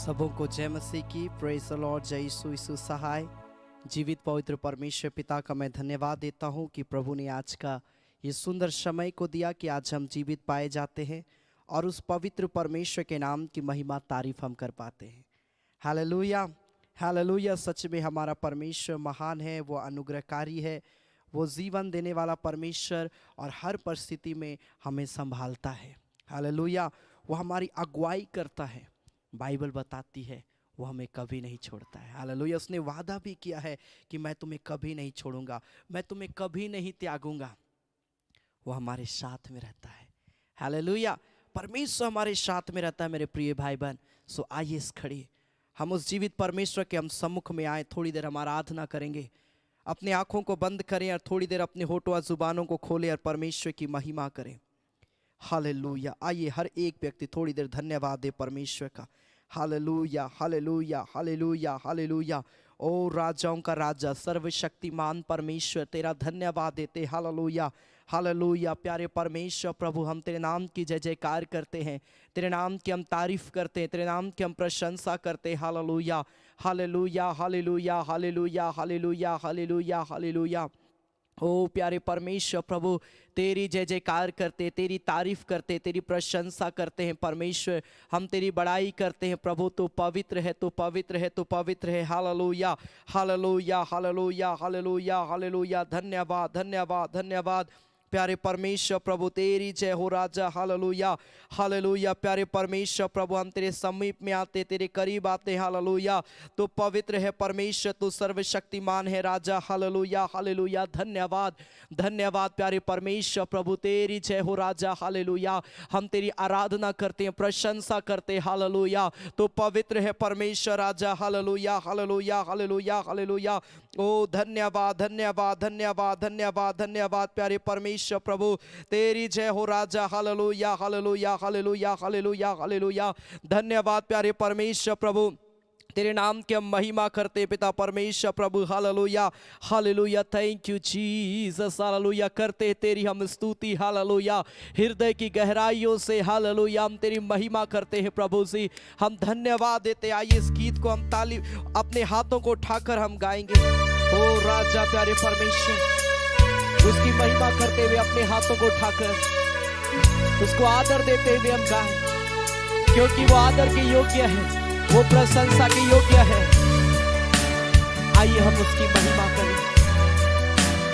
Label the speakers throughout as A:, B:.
A: सबों को जय मसीह की। Praise the Lord. जय यीशु सहाय। जीवित पवित्र परमेश्वर पिता का मैं धन्यवाद देता हूं कि प्रभु ने आज का ये सुंदर समय को दिया कि आज हम जीवित पाए जाते हैं और उस पवित्र परमेश्वर के नाम की महिमा तारीफ हम कर पाते हैं। Hallelujah, hallelujah. सच में हमारा परमेश्वर महान है, वो अनुग्रहकारी है, वो जीवन देने वाला परमेश्वर और हर परिस्थिति में हमें संभालता है। हालेलुया। वो हमारी अगुवाई करता है। बाइबल बताती है वो हमें कभी नहीं छोड़ता है। हालेलुया। उसने वादा भी किया है कि मैं तुम्हें कभी नहीं छोड़ूंगा, मैं तुम्हें कभी नहीं त्यागूंगा। वो हमारे साथ में रहता है। हालेलुया। परमेश्वर हमारे साथ में रहता है मेरे प्रिय भाई बहन। सो आइए इस खड़ी हम उस जीवित परमेश्वर के हम सम्मुख में आए। थोड़ी देर हम आराधना करेंगे। अपने आँखों को बंद करें और थोड़ी देर अपने होठों और जुबानों को खोलें और परमेश्वर की महिमा करें। हालेलुया। आइए हर एक व्यक्ति थोड़ी देर धन्यवाद दे परमेश्वर का। Hallelujah, hallelujah, hallelujah, hallelujah. ओ राजाओं का राजा, सर्वशक्तिमान परमेश्वर, तेरा धन्यवाद देते। Hallelujah, hallelujah. प्यारे परमेश्वर प्रभु, हम तेरे नाम की जय जयकार करते हैं, तेरे नाम की हम तारीफ करते हैं, तेरे नाम की हम प्रशंसा करते हैं। Hallelujah, hallelujah, hallelujah, hallelujah, hallelujah, hallelujah, hallelujah. ओ प्यारे परमेश्वर प्रभु, तेरी जय जयकार करते, तेरी तारीफ करते, तेरी प्रशंसा करते हैं परमेश्वर। हम तेरी बड़ाई करते हैं प्रभु। तू पवित्र है, तू पवित्र है, तू पवित्र है। Hallelujah, hallelujah, hallelujah, hallelujah, hallelujah. धन्यवाद, धन्यवाद, धन्यवाद प्यारे परमेश्वर प्रभु, तेरी जय हो राजा। Hallelujah, hallelujah. प्यारे परमेश्वर प्रभु, हम तेरे समीप में आते, तेरे करीब आते। हालेलुया। तू पवित्र है परमेश्वर, तू सर्वशक्तिमान है राजा। Hallelujah, hallelujah. धन्यवाद, धन्यवाद प्यारे परमेश्वर प्रभु, तेरी जय हो राजा। हालेलुया। हम तेरी आराधना करते हैं, प्रशंसा करते हैं। हालेलुया। तू पवित्र है परमेश्वर राजा। Hallelujah, hallelujah, hallelujah, hallelujah. ओ धन्यवाद, धन्यवाद, धन्यवाद, धन्यवाद, धन्यवाद प्यारे परमेश्वर प्रभु, तेरी जय हो राजा। Hallelujah, hallelujah, hallelujah, hallelujah, hallelujah. धन्यवाद प्यारे परमेश्वर प्रभु, तेरे नाम की हम महिमा करते पिता परमेश्वर प्रभु। Hallelujah, hallelujah. Thank you Jesus. Hallelujah. करते तेरी हम स्तुति। हालेलुया। हृदय की गहराइयों से हालेलुया हम तेरी महिमा करते हैं प्रभु जी। हम धन्यवाद देते। आइए इस गीत को हम ताली अपने हाथों को उठाकर हम गाएंगे। ओ राजा प्यारे परमेश्वर, उसकी महिमा करते हुए अपने हाथों को उठाकर उसको आदर देते हुए हम गाएं, क्योंकि वो आदर के योग्य है, वो प्रशंसा के योग्य है। आइए हम उसकी महिमा करें,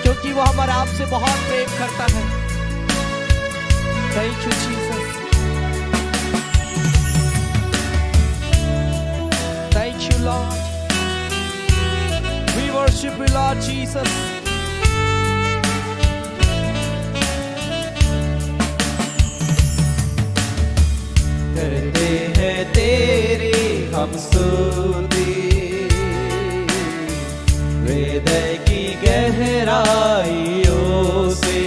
A: क्योंकि वो हमारे आपसे बहुत प्रेम करता है। Thank you Jesus, thank you Lord, we worship you Lord Jesus.
B: करते हैं तेरी हम स्तुति, हृदय की गहराइयों से।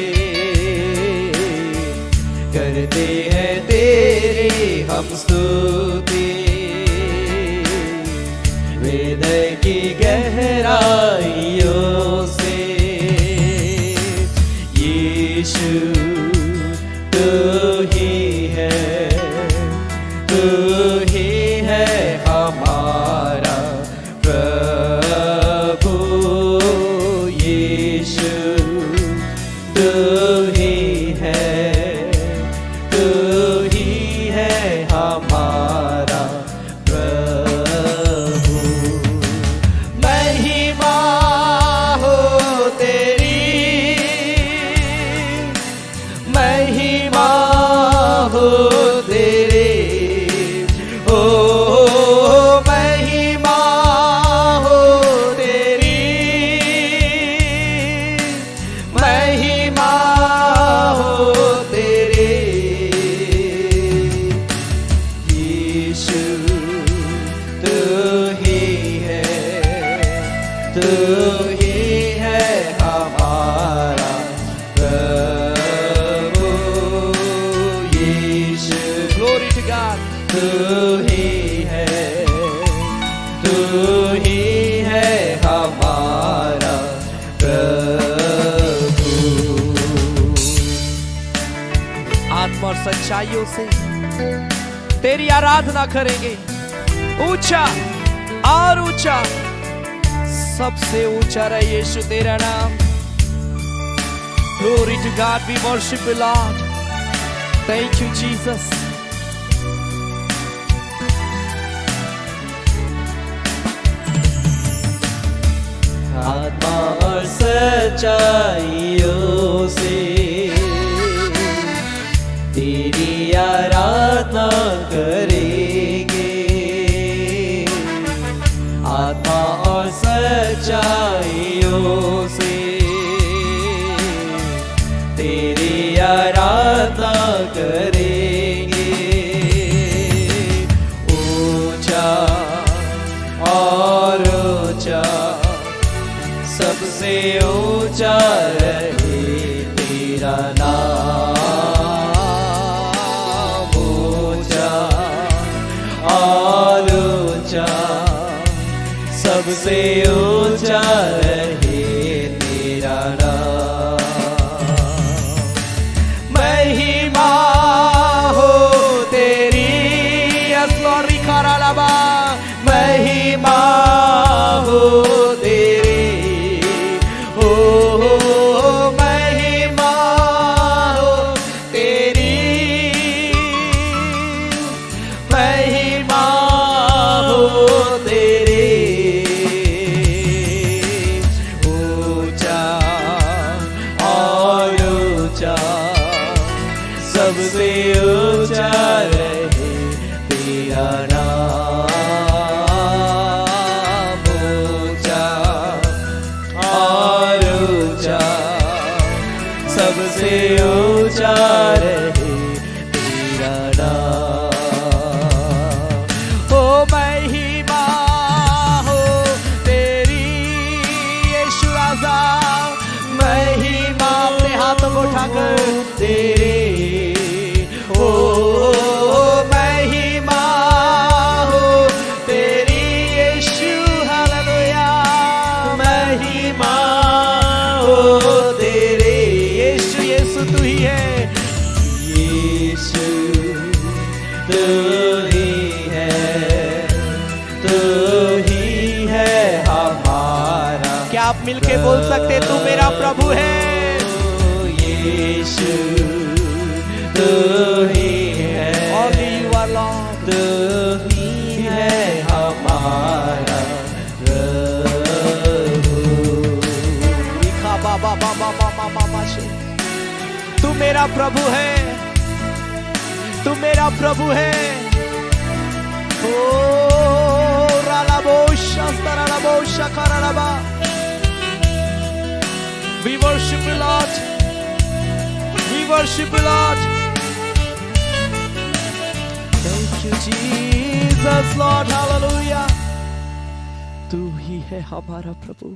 B: करते हैं तेरी हम स्तुति, हृदय की गहराइयों से। यीशु तू ही है, तू ही है हमारा प्रभु। यीशु तू ही है, तू ही है हमारा प्रभु। महिमा हो तेरी, महिमा हो तेरी,
A: सच्चाइयों से तेरी आराधना करेंगे। ऊंचा और ऊंचा, सबसे ऊंचा रहे यीशु तेरा नाम। Glory to God, we worship you, Lord. Thank you, Jesus.
B: आत्मा और सच्चाइयों से तेरी आराधना करेंगे। आत्मा और सच्चाइयों से तेरी आराधना करेंगे। ऊंचा और ऊंचा, सबसे ऊंचा रहे तेरा नाम। ऊंचा और ऊंचा, सबसे ऊंचा रहे तेरा नाम। महिमा हो तेरी, अस्लोरी खरालाबा, महिमा हो तेरी, हो महिमा हो तेरी, महिमा हो तेरी। ऊंचा और ऊंचा, सबसे ऊंचा रहे तेरा नाम। ऊंचा और ऊंचा, सबसे ऊंचा रहे तेरा नाम। ओ महिमा हो तेरी यीशु राजा, महिमा अपने हाथों को उठाकर तेरी। ओ महिमा हो तेरी यीशु, हालेलुया। महिमा हो तेरे यीशु, यीशु तू ही है, यीशु तू ही है, तू ही है हमारा। क्या आप मिलके बोल सकते तू मेरा प्रभु है? यीशु तू ही है, only you are Lord, तू ही है हमारा प्रभु। लिखा बाबा बाबा बाबा बाबा से, तू मेरा प्रभु है, तू मेरा प्रभु है। ओ रालाबोशा staraboशा karalaba, we worship you Lord, we worship you Lord. Thank you Jesus Lord, hallelujah. तू ही है हमारा प्रभु,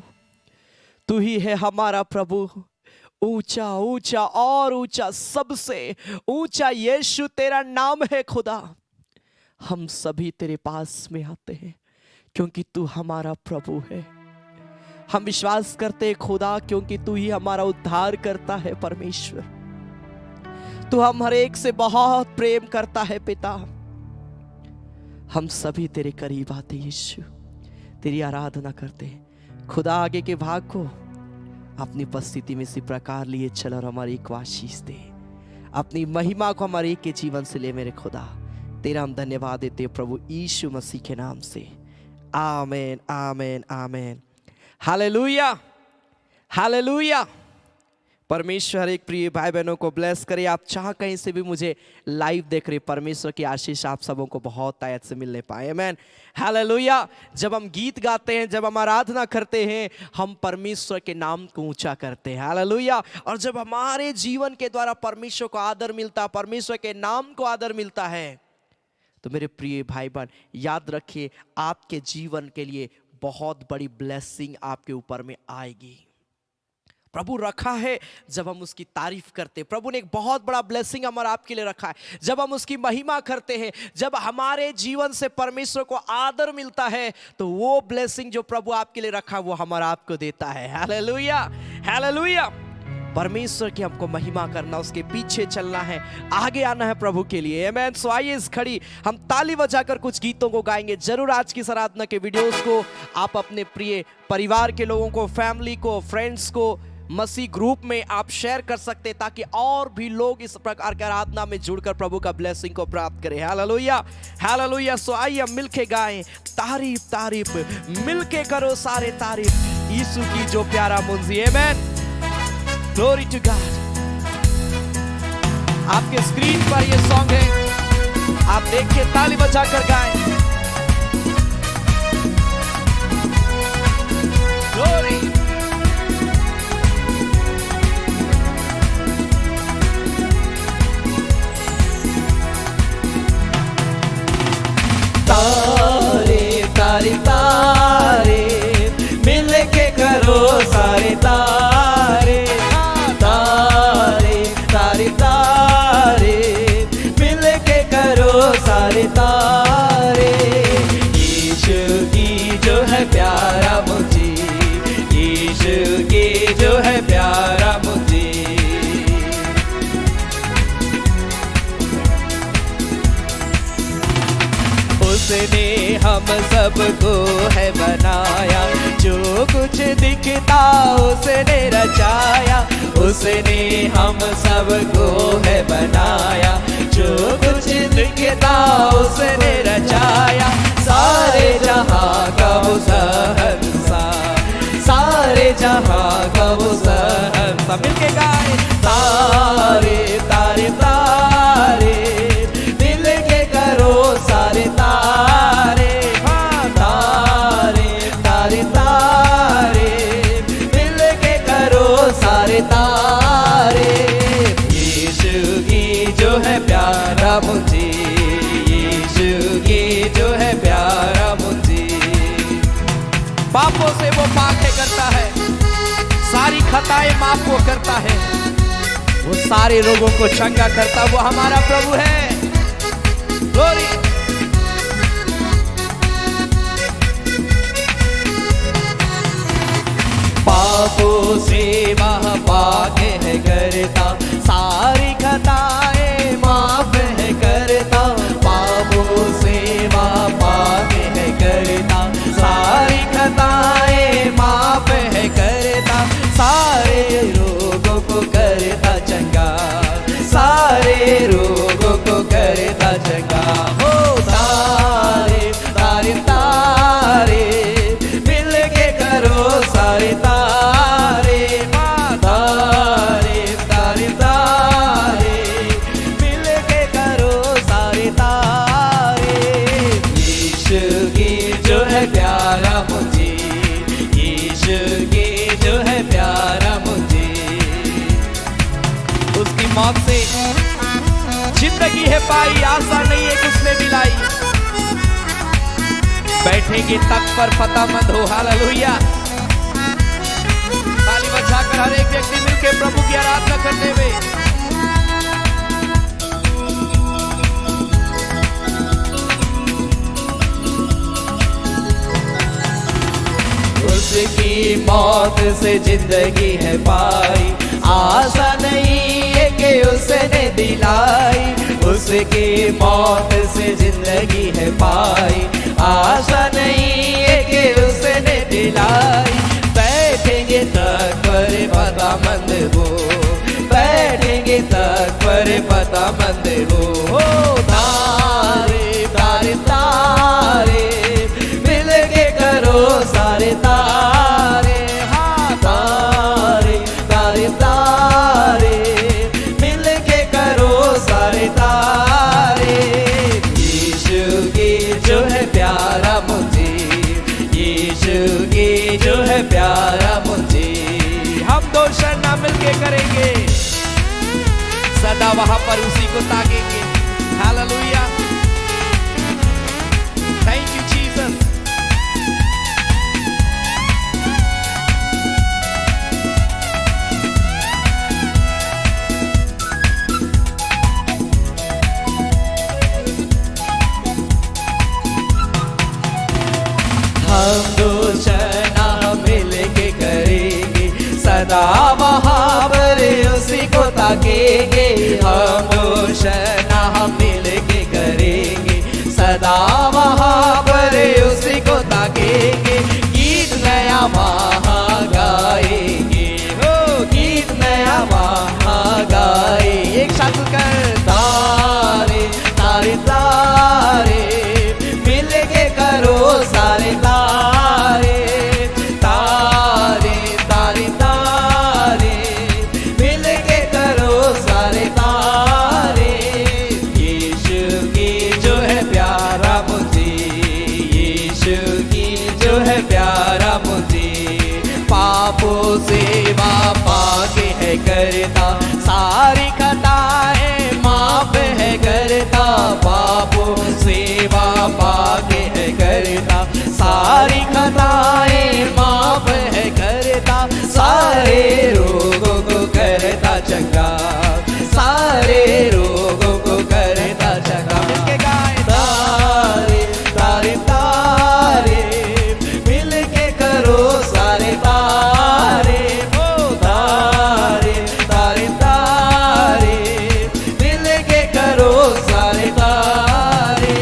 B: तू ही है हमारा प्रभु। ऊंचा ऊंचा और ऊंचा, सबसे ऊंचा यीशु तेरा नाम है खुदा। हम सभी तेरे पास में आते हैं क्योंकि तू हमारा प्रभु है। हम विश्वास करते हैं खुदा, क्योंकि तू ही हमारा उद्धार करता है परमेश्वर। तू हम हर एक से बहुत प्रेम करता है पिता। हम सभी तेरे करीब आते यीशु, तेरी आराधना करते हैं खुदा। आगे के भाग को अपनी उपस्थिति में इसी प्रकार लिए चल और हमारी एक आशीष दे। अपनी महिमा को हमारे एक के जीवन से ले मेरे खुदा। तेरा हम धन्यवाद देते हैं प्रभु यीशु मसीह के नाम से, आमेन आमेन आमेन। Hallelujah hallelujah. परमेश्वर एक प्रिय भाई बहनों को ब्लेस करे। आप चाह कहीं से भी मुझे लाइव देख रहे, परमेश्वर की आशीष आप सबों को बहुत तायत से मिलने पाए। Amen hallelujah. जब हम गीत गाते हैं, जब हम आराधना करते हैं, हम परमेश्वर के नाम को ऊंचा करते हैं। हालेलुया। और जब हमारे जीवन के द्वारा परमेश्वर को आदर मिलता है, परमेश्वर के नाम को आदर मिलता है, तो मेरे प्रिय भाई बहन याद रखिए, आपके जीवन के लिए बहुत बड़ी ब्लेसिंग आपके ऊपर में आएगी। प्रभु रखा है जब हम उसकी तारीफ करते हैं। प्रभु ने एक बहुत बड़ा ब्लेसिंग हमारा आपके लिए रखा है जब हम उसकी महिमा करते हैं। जब हमारे जीवन से परमेश्वर को आदर मिलता है, तो वो ब्लेसिंग जो प्रभु आपके लिए रखा है वो हमारा आपको देता है। Hallelujah hallelujah. परमेश्वर की हमको महिमा करना, उसके पीछे चलना है, आगे आना है प्रभु के लिए। आमेन। सो आइए इस घड़ी हम ताली बजाकर कुछ गीतों को गाएंगे। जरूर आज की आराधना के वीडियोस को आप अपने प्रिय परिवार के लोगों को, फैमिली को, फ्रेंड्स को मसीह ग्रुप में आप शेयर कर सकते हैं, ताकि और भी लोग इस प्रकार की आराधना में जुड़कर प्रभु का ब्लेसिंग को प्राप्त करें। Hallelujah, hallelujah. सो आइए हम मिलके गाएं, तारीफ तारीफ मिलके करो सारे तारीफ, यीशु की जो प्यारा मुंजी। आमेन। Glory to God. आपके स्क्रीन पर ये सॉन्ग है, आप देखिए, ताली बजाकर गाएं। ग्लोरी।
C: तारे तारे तारे मिल के करो सारे तारे, तारे तारे तारे मिल के करो सारे तारे। यीशु की जो है प्यारा मुझे, यीशु की जो है प्यारा मुझे। उसने हम सबको है बनाया, जो कुछ दिखता उसने रचाया। उसने हम सबको है बनाया, जो कुछ दिखता उसने रचाया। सारे जहां का वो शहंशाह, सारे जहां का वो शहंशाह। मिलके गाए, तारे तारे तारे मिल के करो सारे तारे, हाँ तारे तारे तारे मिल के करो सारे तारे। यीशु की जो है प्यारा मुझे, यीशु की जो है प्यारा मुझे।
B: पापों से वो पाके करता है, सारी खताएं माफ वो करता है, वो सारे रोगों को चंगा करता, वो हमारा प्रभु है। ग्लोरी।
C: पापों से वह पाक है करता, सारी खताएं माफ है करता। पापों से वह पाक है करता, सारी खताएं माफ है करता। सारे रोगों को करता चंगा, सारे रोगों को करता चंगा। हो तारे तारे तारे मिल के करो सारे तारे, तारे तारे तारे मिल के करो सारे तारे। यीशु की जो है प्यारा मुझे, यीशु की जो है प्यारा मुझे।
B: उसकी मौत से जिंदगी है पाई, आशा नहीं है कि उसने दिलाई। बैठेंगे तख्त पर फतेहमंद हो। हालेलुया। ताली बजाकर हर एक व्यक्ति मिलकर प्रभु की आराधना करते हुए।
C: उसकी मौत से जिंदगी है पाई, आशा नहीं है कि उसने दिलाई। उसकी मौत से जिंदगी है पाई, आशा नहीं है कि उसने दिलाई। बैठेंगे तख्त पर फतेहमंद हो, बैठेंगे तख्त पर फतेहमंद हो। तारे तारे तारे मिल के करो सारे तारे, हाँ तारे तारे तारे मिल के करो सारे तारे। यीशु की जो है प्यारा मुझे, यीशु की जो है प्यारा मुझे।
B: हम दो शरणा मिलके करेंगे, सदा वहां पर उसी को ताकेंगे। हालेलुया। Thank you Jesus.
C: हम दो जना मिल के करेंगे, सदा वहां पर ताकेंगे, हम रोशना हम मिल के करेंगे, सदा वहाँ पर उसी को ताकेंगे। गीत नया वहाँ गाएंगे, हो गीत नया वहाँ गाए। एक साथ कर तारे तारे तारे मिल के करो सारे तारे, तारे तारे तारे मिल के करो सारे तारे। यीशु की जो है प्यारा मुझे, यीशु की जो है प्यारा मुझे, पापों से वापा के है करता, सारी खताएं माफ है करता, पापों से वापा के है करता, सारी खताएं माफ है करता, सारे रोगों को करता चंगा, सारे रोगों को करता चंगा। मिलके गाए तारे तारे तारे मिल के करो सारे तारे, ओ तारे तारे तारे मिल के करो सारे तारे।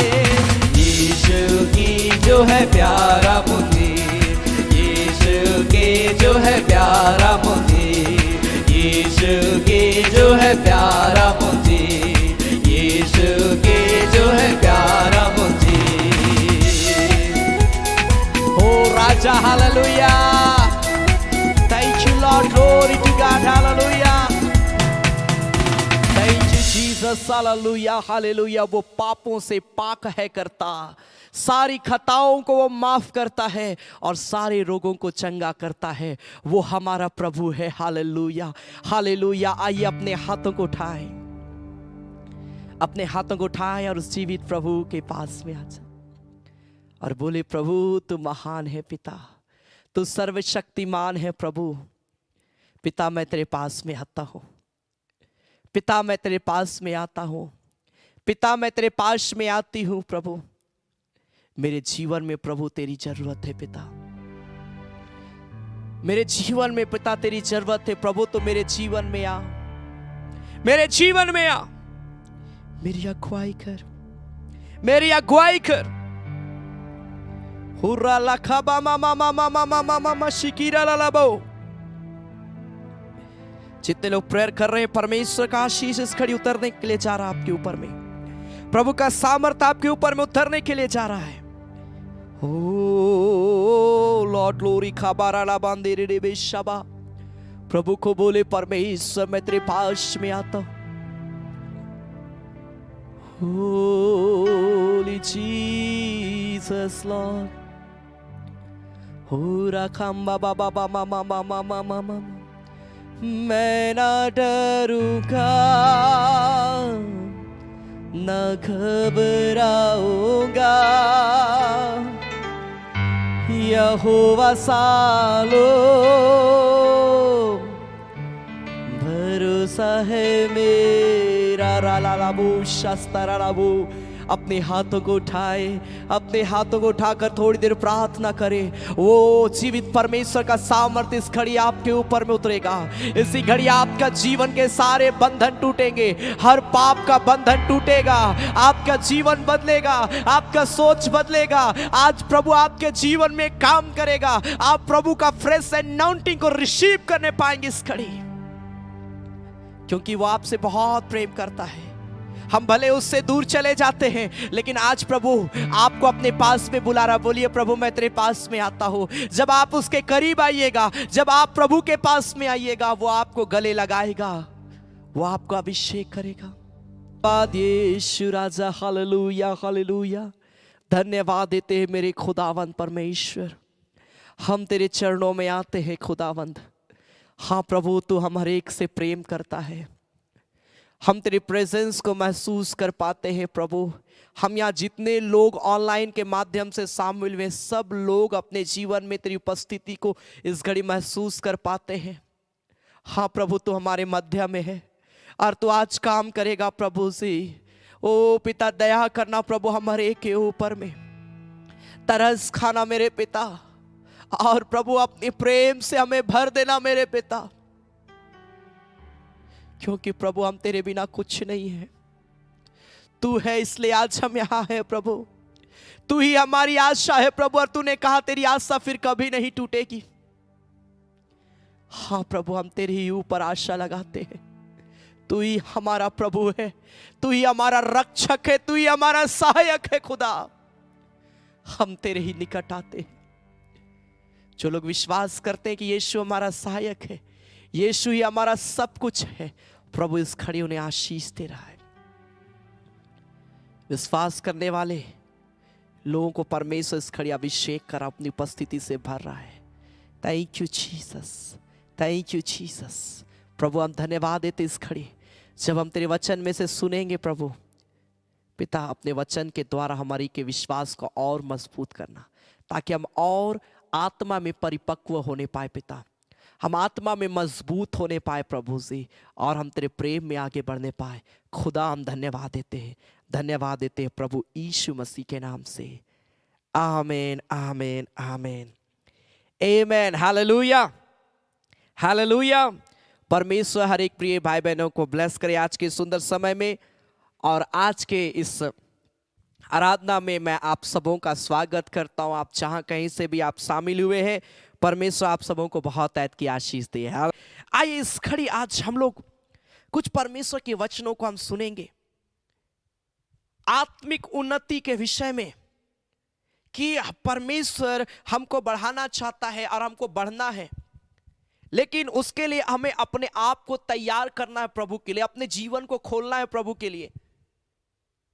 C: यीशु की जो है प्यारा मुझे, यीशु के जो है प्यारा मुझे, यीशु के जो है प्यारा मुझे, यीशु के जो है प्यारा मुझे।
B: ओ राजा, hallelujah. Thank you Lord, glory to God, hallelujah. Thank you Jesus, hallelujah hallelujah. वो पापों से पाक है करता, सारी खताओं को वो माफ करता है और सारे रोगों को चंगा करता है। वो हमारा प्रभु है, हालेलुया हालेलुया। आइए अपने हाथों को उठाएं, अपने हाथों को उठाएं और उस जीवित प्रभु के पास में आ जाए और बोले, प्रभु तू महान है पिता, तू सर्वशक्तिमान है प्रभु। पिता मैं तेरे पास में आता हूँ, पिता मैं तेरे पास में आता हूँ, पिता मैं तेरे पास में आती हूँ प्रभु। मेरे जीवन में प्रभु तेरी जरूरत है पिता, मेरे जीवन में पिता तेरी जरूरत है प्रभु। तो मेरे जीवन में आ, मेरे जीवन में आ, मेरी अगुवाई कर, मेरी अगुवाई कर। हुर्रा लखा बा मा मा मा मा मा मा मा मा मा शिकीरा ला ला बो। जितने लोग प्रेयर कर रहे हैं, परमेश्वर का आशीष इस घड़ी उतरने के लिए जा रहा है आपके ऊपर में, प्रभु का सामर्थ्य आपके ऊपर में उतरने के लिए जा रहा है। ओ लॉर्ड ग्लोरी खाबारा ला बांधे रे बेशबा। प्रभु को बोले, परमेश्वर मैं तेरे पास में आता हूं। होली जीसस लॉर्ड, हो रखा बाबा मामा मामा मामा मामा, मैं ना डरूंगा न घबराऊंगा, यहोवा सालो भरोसा है मेरा। रालाबू शस्त्राबू। अपने हाथों को उठाए, अपने हाथों को उठाकर थोड़ी देर प्रार्थना करें। वो जीवित परमेश्वर का सामर्थ्य इस घड़ी आपके ऊपर में उतरेगा। इसी घड़ी आपका जीवन के सारे बंधन टूटेंगे, हर पाप का बंधन टूटेगा, आपका जीवन बदलेगा, आपका सोच बदलेगा। आज प्रभु आपके जीवन में काम करेगा, आप प्रभु का फ्रेश अनाउंटिंग को रिसीव करने पाएंगे इस घड़ी, क्योंकि वो आपसे बहुत प्रेम करता है। हम भले उससे दूर चले जाते हैं, लेकिन आज प्रभु आपको अपने पास में बुला रहा। बोलिए, प्रभु मैं तेरे पास में आता हूँ। जब आप उसके करीब आइएगा, जब आप प्रभु के पास में आइएगा, वो आपको गले लगाएगा, वो आपको अभिषेक करेगा। यीशु राजा, हालेलुया हालेलुया। धन्यवाद देते हैं मेरे खुदावंद परमेश्वर, हम तेरे चरणों में आते हैं खुदावंद। हाँ प्रभु, तू हम हर एक से प्रेम करता है, हम तेरी प्रेजेंस को महसूस कर पाते हैं प्रभु। हम यहाँ जितने लोग ऑनलाइन के माध्यम से शामिल हुए, सब लोग अपने जीवन में तेरी उपस्थिति को इस घड़ी महसूस कर पाते हैं। हाँ प्रभु, तू हमारे मध्य में है और तू आज काम करेगा प्रभु से। ओ पिता, दया करना प्रभु हमारे के ऊपर में, तरस खाना मेरे पिता, और प्रभु अपने प्रेम से हमें भर देना मेरे पिता। क्योंकि प्रभु हम तेरे बिना कुछ नहीं है। तू है इसलिए आज हम यहाँ हैं प्रभु। तू ही हमारी आशा है प्रभु, और तूने कहा तेरी आशा फिर कभी नहीं टूटेगी। हाँ प्रभु, हम तेरे ही ऊपर आशा लगाते हैं। तू ही हमारा प्रभु है, तू ही हमारा रक्षक है, तू ही हमारा सहायक है खुदा। हम तेरे ही निकट आते हैं। जो लोग विश्वास करते हैं कि यीशु हमारा सहायक है, यीशु ही हमारा सब कुछ है, प्रभु इस घड़ी उन्हें आशीष दे रहा है। विश्वास करने वाले लोगों को परमेश्वर इस घड़ी अभिषेक कर अपनी उपस्थिति से भर रहा है। Thank you Jesus, thank you Jesus. प्रभु हम धन्यवाद देते इस घड़ी जब हम तेरे वचन में से सुनेंगे। प्रभु पिता, अपने वचन के द्वारा हमारी के विश्वास को और मजबूत करना, ताकि हम और आत्मा में परिपक्व होने पाए पिता, हम आत्मा में मजबूत होने पाए प्रभु जी, और हम तेरे प्रेम में आगे बढ़ने पाए। खुदा हम धन्यवाद देते हैं, धन्यवाद देते हैं प्रभु यीशु मसीह के नाम से। आमीन, आमीन, आमीन, आमीन। Hallelujah, hallelujah. परमेश्वर हर एक प्रिय भाई बहनों को ब्लेस करे आज के सुंदर समय में। और आज के इस आराधना में मैं आप सबों का स्वागत करता हूं। आप जहां कहीं से भी आप शामिल हुए हैं, परमेश्वर आप सबों को बहुत ऐत की आशीष दे। आइए इस घड़ी आज हम लोग कुछ परमेश्वर के वचनों को हम सुनेंगे आत्मिक उन्नति के विषय में, कि परमेश्वर हमको बढ़ाना चाहता है और हमको बढ़ना है, लेकिन उसके लिए हमें अपने आप को तैयार करना है प्रभु के लिए, अपने जीवन को खोलना है प्रभु के लिए।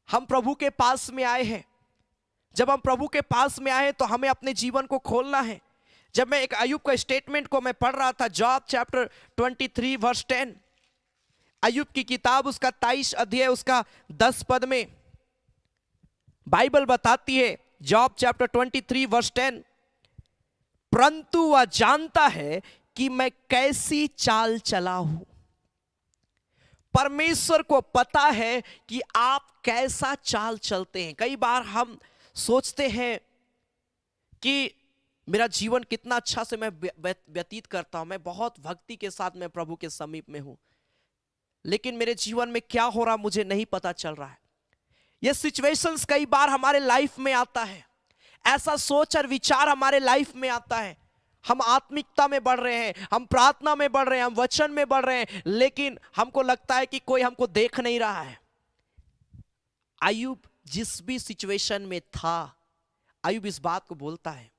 B: हम प्रभु के पास में आए हैं। जब हम प्रभु के पास में आए हैं तो हमें अपने जीवन को खोलना है। जब मैं एक अय्यूब का स्टेटमेंट को मैं पढ़ रहा था, जॉब चैप्टर 23 वर्स 10, अय्यूब की किताब उसका 23 अध्याय उसका 10 पद में बाइबल बताती है, जॉब चैप्टर 23 वर्स 10, परंतु वह जानता है कि मैं कैसी चाल चला हूं। परमेश्वर को पता है कि आप कैसा चाल चलते हैं। कई बार हम सोचते हैं कि मेरा जीवन कितना अच्छा से मैं व्यतीत करता हूं, मैं बहुत भक्ति के साथ मैं प्रभु के समीप में हूं, लेकिन मेरे जीवन में क्या हो रहा मुझे नहीं पता चल रहा है। ये सिचुएशंस कई बार हमारे लाइफ में आता है, ऐसा सोच और विचार हमारे लाइफ में आता है। हम आत्मिकता में बढ़ रहे हैं, हम प्रार्थना में बढ़ रहे हैं, हम वचन में बढ़ रहे हैं, लेकिन हमको लगता है कि कोई हमको देख नहीं रहा है। अय्यूब जिस भी सिचुएशन में था, अय्यूब इस बात को बोलता है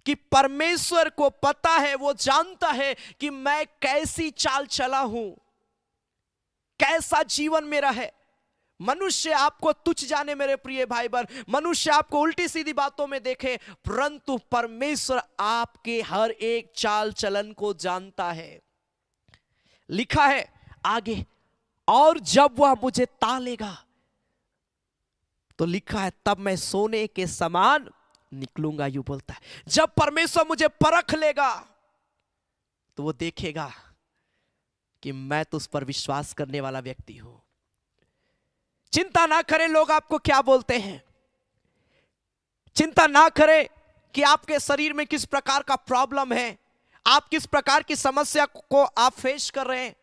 B: कि परमेश्वर को पता है, वो जानता है कि मैं कैसी चाल चला हूं, कैसा जीवन मेरा है। मनुष्य आपको तुच्छ जाने मेरे प्रिय भाई बहन, मनुष्य आपको उल्टी सीधी बातों में देखे, परंतु परमेश्वर आपके हर एक चाल चलन को जानता है। लिखा है आगे, और जब वह मुझे तालेगा, तो लिखा है तब मैं सोने के समान निकलूंगा। यूं बोलता है, जब परमेश्वर मुझे परख लेगा तो वो देखेगा कि मैं तो उस पर विश्वास करने वाला व्यक्ति हूं। चिंता ना करें लोग आपको क्या बोलते हैं, चिंता ना करें कि आपके शरीर में किस प्रकार का प्रॉब्लम है, आप किस प्रकार की समस्या को आप फेस कर रहे हैं।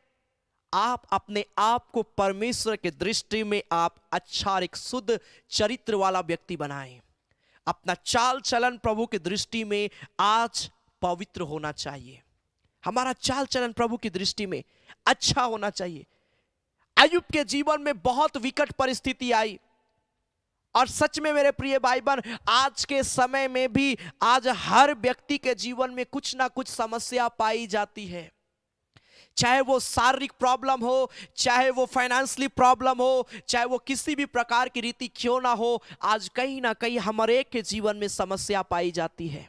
B: आप अपने आप को परमेश्वर के दृष्टि में आप अच्छा और एक शुद्ध चरित्र वाला व्यक्ति बनाएं। अपना चाल चलन प्रभु की दृष्टि में आज पवित्र होना चाहिए। हमारा चाल चलन प्रभु की दृष्टि में अच्छा होना चाहिए। अय्यूब के जीवन में बहुत विकट परिस्थिति आई, और सच में मेरे प्रिय भाई बहन, आज के समय में भी आज हर व्यक्ति के जीवन में कुछ ना कुछ समस्या पाई जाती है। चाहे वो शारीरिक प्रॉब्लम हो, चाहे वो फाइनेंशियली प्रॉब्लम हो, चाहे वो किसी भी प्रकार की रीति क्यों ना हो, आज कहीं ना कहीं हमारे के जीवन में समस्या पाई जाती है।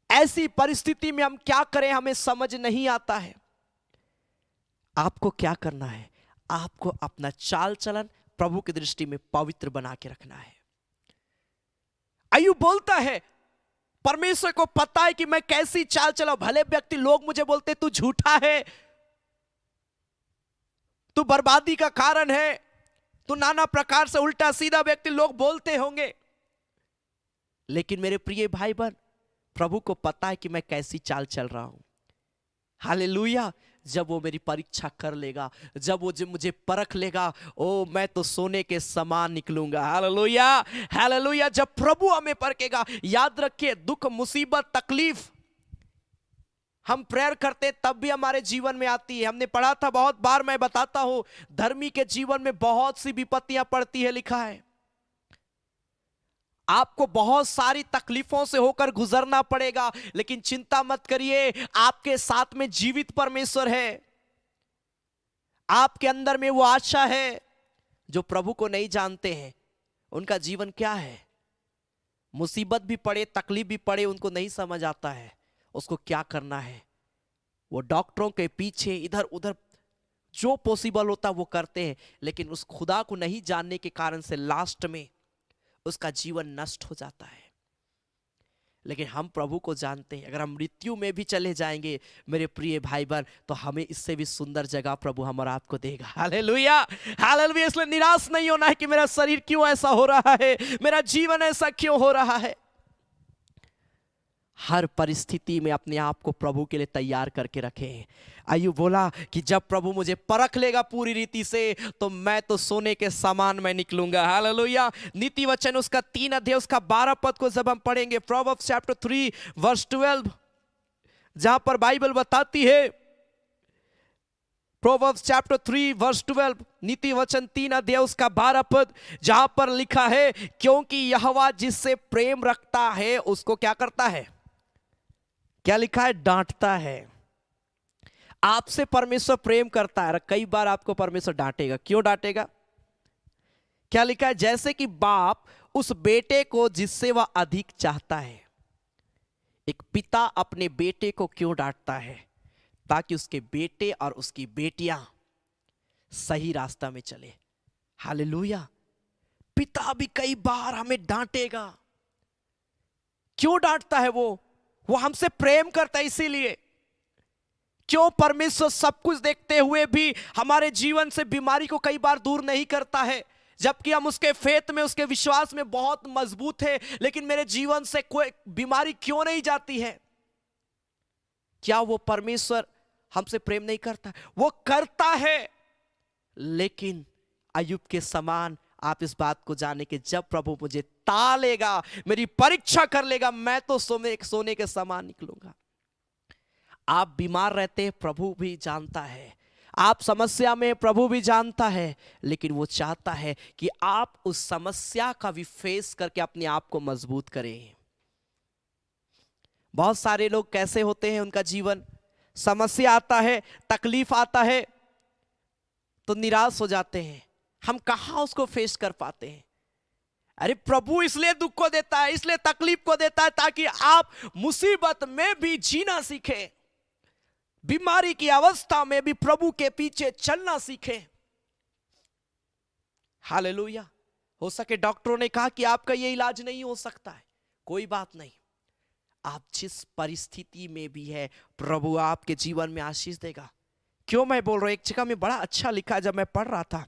B: ऐसी परिस्थिति में हम क्या करें, हमें समझ नहीं आता है। आपको क्या करना है, आपको अपना चाल चलन प्रभु की दृष्टि में पवित्र बना के रखना है। अय्यूब बोलता है परमेश्वर को पता है कि मैं कैसी चाल चला। भले व्यक्ति लोग मुझे बोलते तू झूठा है, तू बर्बादी का कारण है, तू नाना प्रकार से उल्टा सीधा व्यक्ति लोग बोलते होंगे, लेकिन मेरे प्रिय भाई बहन, प्रभु को पता है कि मैं कैसी चाल चल रहा हूं। हालेलुया। जब वो मेरी परीक्षा कर लेगा, जब वो जब मुझे परख लेगा, ओ मैं तो सोने के समान निकलूंगा। Hallelujah, hallelujah. जब प्रभु हमें परखेगा, याद रखिए दुख, मुसीबत, तकलीफ हम प्रेयर करते तब भी हमारे जीवन में आती है। हमने पढ़ा था बहुत बार, मैं बताता हूं, धर्मी के जीवन में बहुत सी विपत्तियां पड़ती है। लिखा है आपको बहुत सारी तकलीफों से होकर गुजरना पड़ेगा, लेकिन चिंता मत करिए, आपके साथ में जीवित परमेश्वर है। आपके अंदर में वो आशा है। जो प्रभु को नहीं जानते हैं उनका जीवन क्या है, मुसीबत भी पड़े, तकलीफ भी पड़े, उनको नहीं समझ आता है उसको क्या करना है। वो डॉक्टरों के पीछे इधर उधर जो पॉसिबल होता वो करते हैं, लेकिन उस खुदा को नहीं जानने के कारण से लास्ट में उसका जीवन नष्ट हो जाता है। लेकिन हम प्रभु को जानते हैं, अगर हम मृत्यु में भी चले जाएंगे मेरे प्रिय भाई बहन, तो हमें इससे भी सुंदर जगह प्रभु हम और आपको देगा। Hallelujah, hallelujah. इसलिए निराश नहीं होना है कि मेरा शरीर क्यों ऐसा हो रहा है, मेरा जीवन ऐसा क्यों हो रहा है। हर परिस्थिति में अपने आप को प्रभु के लिए तैयार करके रखें। अय्यूब बोला कि जब प्रभु मुझे परख लेगा पूरी रीति से, तो मैं तो सोने के समान मैं निकलूंगा। हालेलुया। नीति वचन उसका 3 अध्याय उसका 12 पद को जब हम पढ़ेंगे, प्रोवर्ब्स चैप्टर 3 वर्स 12, जहां पर बाइबल बताती है, प्रोवर्ब्स चैप्टर 3 वर्स 12, नीति वचन 3 अध्याय उसका 12 पद, जहां पर लिखा है, क्योंकि यहोवा जिससे प्रेम रखता है उसको क्या करता है, क्या लिखा है, डांटता है। आपसे परमेश्वर प्रेम करता है, कई बार आपको परमेश्वर डांटेगा। क्यों डांटेगा? क्या लिखा है, जैसे कि बाप उस बेटे को जिससे वह अधिक चाहता है। एक पिता अपने बेटे को क्यों डांटता है? ताकि उसके बेटे और उसकी बेटियां सही रास्ता में चले। हालेलुया। पिता भी कई बार हमें डांटेगा। क्यों डांटता है? वो हमसे प्रेम करता है, इसीलिए। क्यों? परमेश्वर सब कुछ देखते हुए भी हमारे जीवन से बीमारी को कई बार दूर नहीं करता है, जबकि हम उसके फेथ में, उसके विश्वास में बहुत मजबूत है, लेकिन मेरे जीवन से कोई बीमारी क्यों नहीं जाती है? क्या वो परमेश्वर हमसे प्रेम नहीं करता? वो करता है, लेकिन अय्यूब के समान आप इस बात को जाने कि जब प्रभु मुझे तालेगा, मेरी परीक्षा कर लेगा, मैं तो सोने के समान निकलूंगा। आप बीमार रहते हैं, प्रभु भी जानता है। आप समस्या में, प्रभु भी जानता है, लेकिन वो चाहता है कि आप उस समस्या का भी फेस करके अपने आप को मजबूत करें। बहुत सारे लोग कैसे होते हैं, उनका जीवन, समस्या आता है, तकलीफ आता है तो निराश हो जाते हैं। हम कहां उसको फेस कर पाते हैं? अरे प्रभु इसलिए दुख को देता है, इसलिए तकलीफ को देता है, ताकि आप मुसीबत में भी जीना सीखें, बीमारी की अवस्था में भी प्रभु के पीछे चलना सीखें। हालेलुया। हो सके डॉक्टरों ने कहा कि आपका ये इलाज नहीं हो सकता है, कोई बात नहीं, आप जिस परिस्थिति में भी है, प्रभु आपके जीवन में आशीष देगा। क्यों मैं बोल रहा हूं? एक जगह में बड़ा अच्छा लिखा, जब मैं पढ़ रहा था,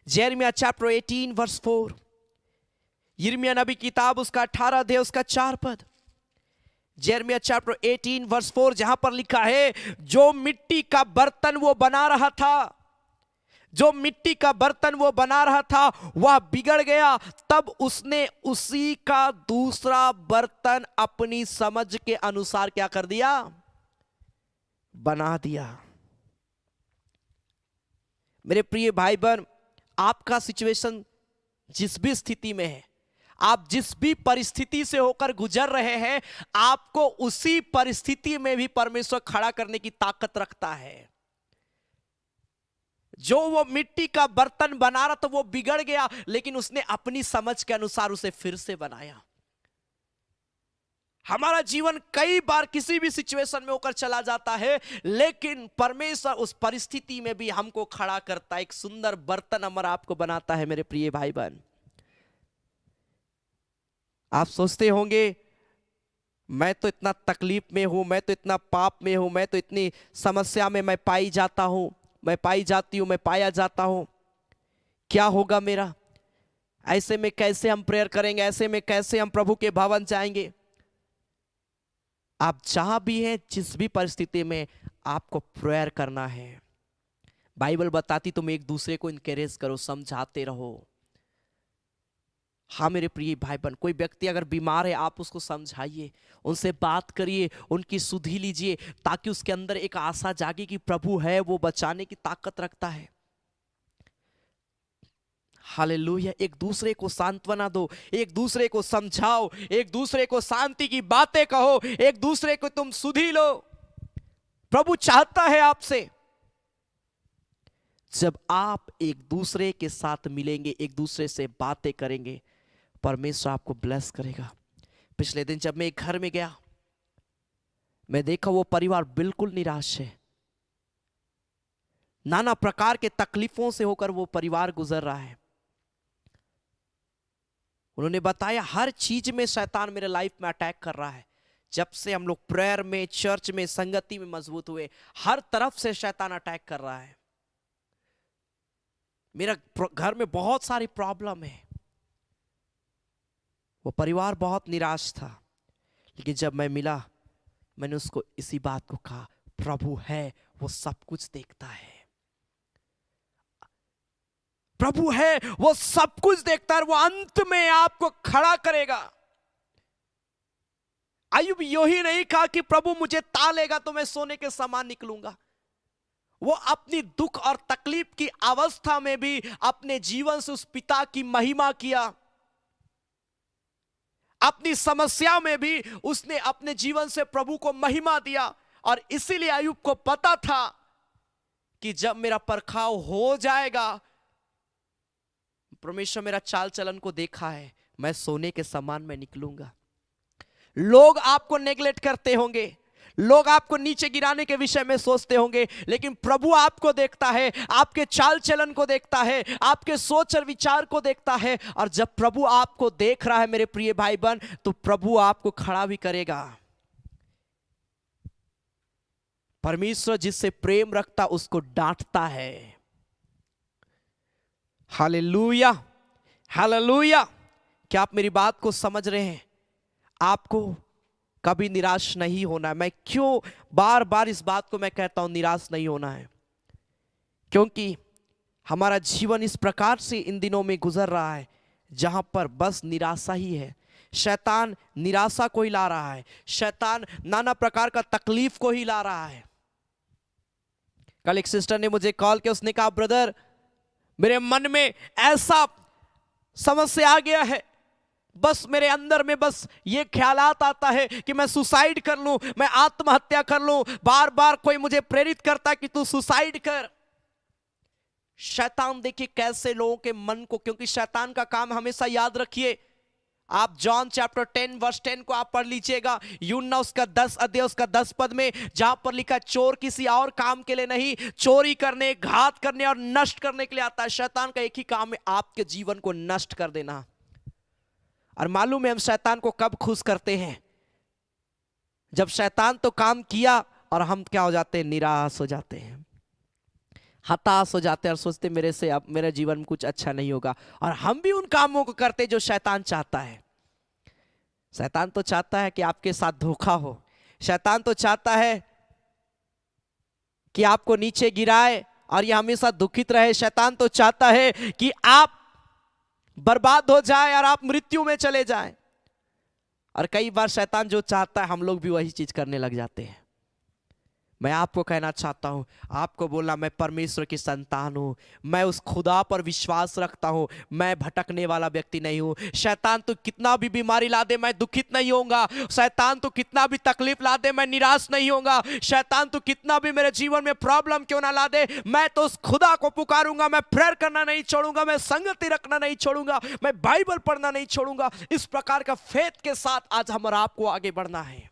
B: यिर्मयाह चैप्टर 18 वर्स 4, यिर्मयाह नबी किताब उसका 18 अध्याय उसका 4 पद, यिर्मयाह चैप्टर 18 वर्स 4, जहां पर लिखा है, जो मिट्टी का बर्तन वो बना रहा था, जो मिट्टी का बर्तन वो बना रहा था वह बिगड़ गया, तब उसने उसी का दूसरा बर्तन अपनी समझ के अनुसार क्या कर दिया, बना दिया। मेरे प्रिय भाई बहन, आपका सिचुएशन जिस भी स्थिति में है, आप जिस भी परिस्थिति से होकर गुजर रहे हैं, आपको उसी परिस्थिति में भी परमेश्वर खड़ा करने की ताकत रखता है। जो वो मिट्टी का बर्तन बना रहा था वो बिगड़ गया, लेकिन उसने अपनी समझ के अनुसार उसे फिर से बनाया। हमारा जीवन कई बार किसी भी सिचुएशन में होकर चला जाता है, लेकिन परमेश्वर उस परिस्थिति में भी हमको खड़ा करता है, एक सुंदर बर्तन हमारा आपको बनाता है। मेरे प्रिय भाई बहन, आप सोचते होंगे मैं तो इतना तकलीफ में हूं, मैं तो इतना पाप में हूं, मैं तो इतनी समस्या में मैं पाई जाता हूं, मैं पाई जाती हूं, मैं पाया जाता हूं, क्या होगा मेरा? ऐसे में कैसे हम प्रेयर करेंगे? ऐसे में कैसे हम प्रभु के भवन जाएंगे? आप जहां भी हैं, जिस भी परिस्थिति में, आपको प्रेयर करना है। बाइबल बताती तुम एक दूसरे को इनकरेज करो, समझाते रहो। हाँ मेरे प्रिय भाई बहन, कोई व्यक्ति अगर बीमार है आप उसको समझाइए, उनसे बात करिए, उनकी सुधि लीजिए, ताकि उसके अंदर एक आशा जागे कि प्रभु है, वो बचाने की ताकत रखता है। हालेलुया। एक दूसरे को सांत्वना दो, एक दूसरे को समझाओ, एक दूसरे को शांति की बातें कहो, एक दूसरे को तुम सुधि लो। प्रभु चाहता है आपसे, जब आप एक दूसरे के साथ मिलेंगे, एक दूसरे से बातें करेंगे, परमेश्वर आपको ब्लेस करेगा। पिछले दिन जब मैं एक घर में गया, मैं देखा वो परिवार बिल्कुल निराश है। नाना प्रकार के तकलीफों से होकर वो परिवार गुजर रहा है। उन्होंने बताया हर चीज में शैतान मेरे लाइफ में अटैक कर रहा है। जब से हम लोग प्रेयर में, चर्च में, संगति में मजबूत हुए, हर तरफ से शैतान अटैक कर रहा है। मेरा घर में बहुत सारी प्रॉब्लम है। वो परिवार बहुत निराश था, लेकिन जब मैं मिला, मैंने उसको इसी बात को कहा, प्रभु है, वो सब कुछ देखता है। प्रभु है, वो सब कुछ देखता है, वो अंत में आपको खड़ा करेगा। अय्यूब यही नहीं कहा कि प्रभु मुझे तालेगा तो मैं सोने के समान निकलूंगा। वो अपनी दुख और तकलीफ की अवस्था में भी अपने जीवन से उस पिता की महिमा किया। अपनी समस्या में भी उसने अपने जीवन से प्रभु को महिमा दिया। और इसीलिए अय्यूब को पता था कि जब मेरा परखाव हो जाएगा, परमेश्वर मेरा चाल चलन को देखा है, मैं सोने के समान मैं निकलूंगा। लोग आपको नेग्लेक्ट करते होंगे, लोग आपको नीचे गिराने के विषय में सोचते होंगे, लेकिन प्रभु आपको देखता है, आपके चाल चलन को देखता है, आपके सोच और विचार को देखता है। और जब प्रभु आपको देख रहा है मेरे प्रिय भाई बहन, तो प्रभु आपको खड़ा भी करेगा। परमेश्वर जिससे प्रेम रखता उसको डांटता है। Hallelujah, hallelujah. क्या आप मेरी बात को समझ रहे हैं? आपको कभी निराश नहीं होना है। मैं क्यों बार बार इस बात को मैं कहता हूं, निराश नहीं होना है? क्योंकि हमारा जीवन इस प्रकार से इन दिनों में गुजर रहा है जहां पर बस निराशा ही है। शैतान निराशा को ही ला रहा है, शैतान नाना प्रकार का तकलीफ को ही ला रहा है। कल एक सिस्टर ने मुझे कॉल किया, उसने कहा ब्रदर मेरे मन में ऐसा समस्या आ गया है, बस मेरे अंदर में बस ये ख्यालात आता है कि मैं सुसाइड कर लूं, मैं आत्महत्या कर लूं। बार बार कोई मुझे प्रेरित करता है कि तू सुसाइड कर। शैतान देखिए कैसे लोगों के मन को, क्योंकि शैतान का काम हमेशा याद रखिए, आप जॉन चैप्टर 10 वर्स 10 को आप पढ़ लीजिएगा, यूहन्ना उसका 10 अध्याय उसका 10 पद में, जहां पर लिखा चोर किसी और काम के लिए नहीं, चोरी करने, घात करने और नष्ट करने के लिए आता है। शैतान का एक ही काम है, आपके जीवन को नष्ट कर देना। और मालूम है हम शैतान को कब खुश करते हैं? जब शैतान तो काम किया और हम क्या हो जाते हैं? निराश हो जाते हैं, हताश हो जाते हैं और सोचते मेरे से अब मेरे जीवन में कुछ अच्छा नहीं होगा। और हम भी उन कामों को करते जो शैतान चाहता है। शैतान तो चाहता है कि आपके साथ धोखा हो, शैतान तो चाहता है कि आपको नीचे गिराए और ये हमेशा दुखित रहे। शैतान तो चाहता है कि आप बर्बाद हो जाए और आप मृत्यु में चले जाएं। और कई बार शैतान जो चाहता है हम लोग भी वही चीज करने लग जाते हैं। मैं आपको कहना चाहता हूं, आपको बोलना मैं परमेश्वर की संतान हूं, मैं उस खुदा पर विश्वास रखता हूं, मैं भटकने वाला व्यक्ति नहीं हूं। शैतान तो कितना भी बीमारी ला दे मैं दुखित नहीं होऊंगा, शैतान तो कितना भी तकलीफ ला दे मैं निराश नहीं होऊंगा, शैतान तो कितना भी मेरे जीवन में प्रॉब्लम क्यों ना ला दे, मैं तो उस खुदा को पुकारूंगा, मैं प्रेयर करना नहीं छोड़ूंगा, मैं संगति रखना नहीं छोड़ूंगा, मैं बाइबल पढ़ना नहीं छोड़ूंगा। इस प्रकार का फेथ के साथ आज हम और आपको आगे बढ़ना है।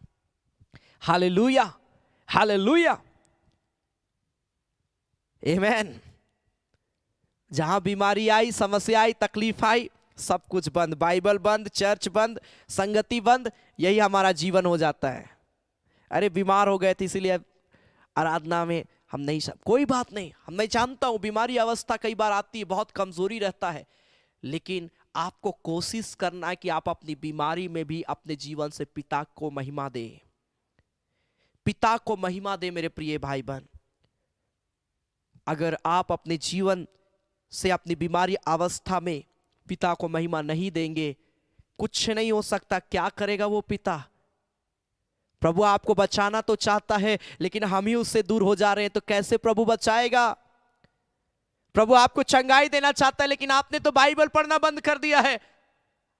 B: हालेलुया, हालेलुया, आमेन। जहां बीमारी आई, समस्या आई, तकलीफ आई, सब कुछ बंद, बाइबल बंद, चर्च बंद, संगति बंद, यही हमारा जीवन हो जाता है। अरे बीमार हो गए थे इसीलिए आराधना में हम नहीं, कोई बात नहीं, हम नहीं जानता हूं बीमारी अवस्था कई बार आती है, बहुत कमजोरी रहता है, लेकिन आपको कोशिश करना है कि आप अपनी बीमारी में भी अपने जीवन से पिता को महिमा दें। पिता को महिमा दे मेरे प्रिय भाई बहन। अगर आप अपने जीवन से अपनी बीमारी अवस्था में पिता को महिमा नहीं देंगे, कुछ नहीं हो सकता। क्या करेगा वो पिता? प्रभु आपको बचाना तो चाहता है, लेकिन हम ही उससे दूर हो जा रहे हैं, तो कैसे प्रभु बचाएगा? प्रभु आपको चंगाई देना चाहता है, लेकिन आपने तो बाइबल पढ़ना बंद कर दिया है,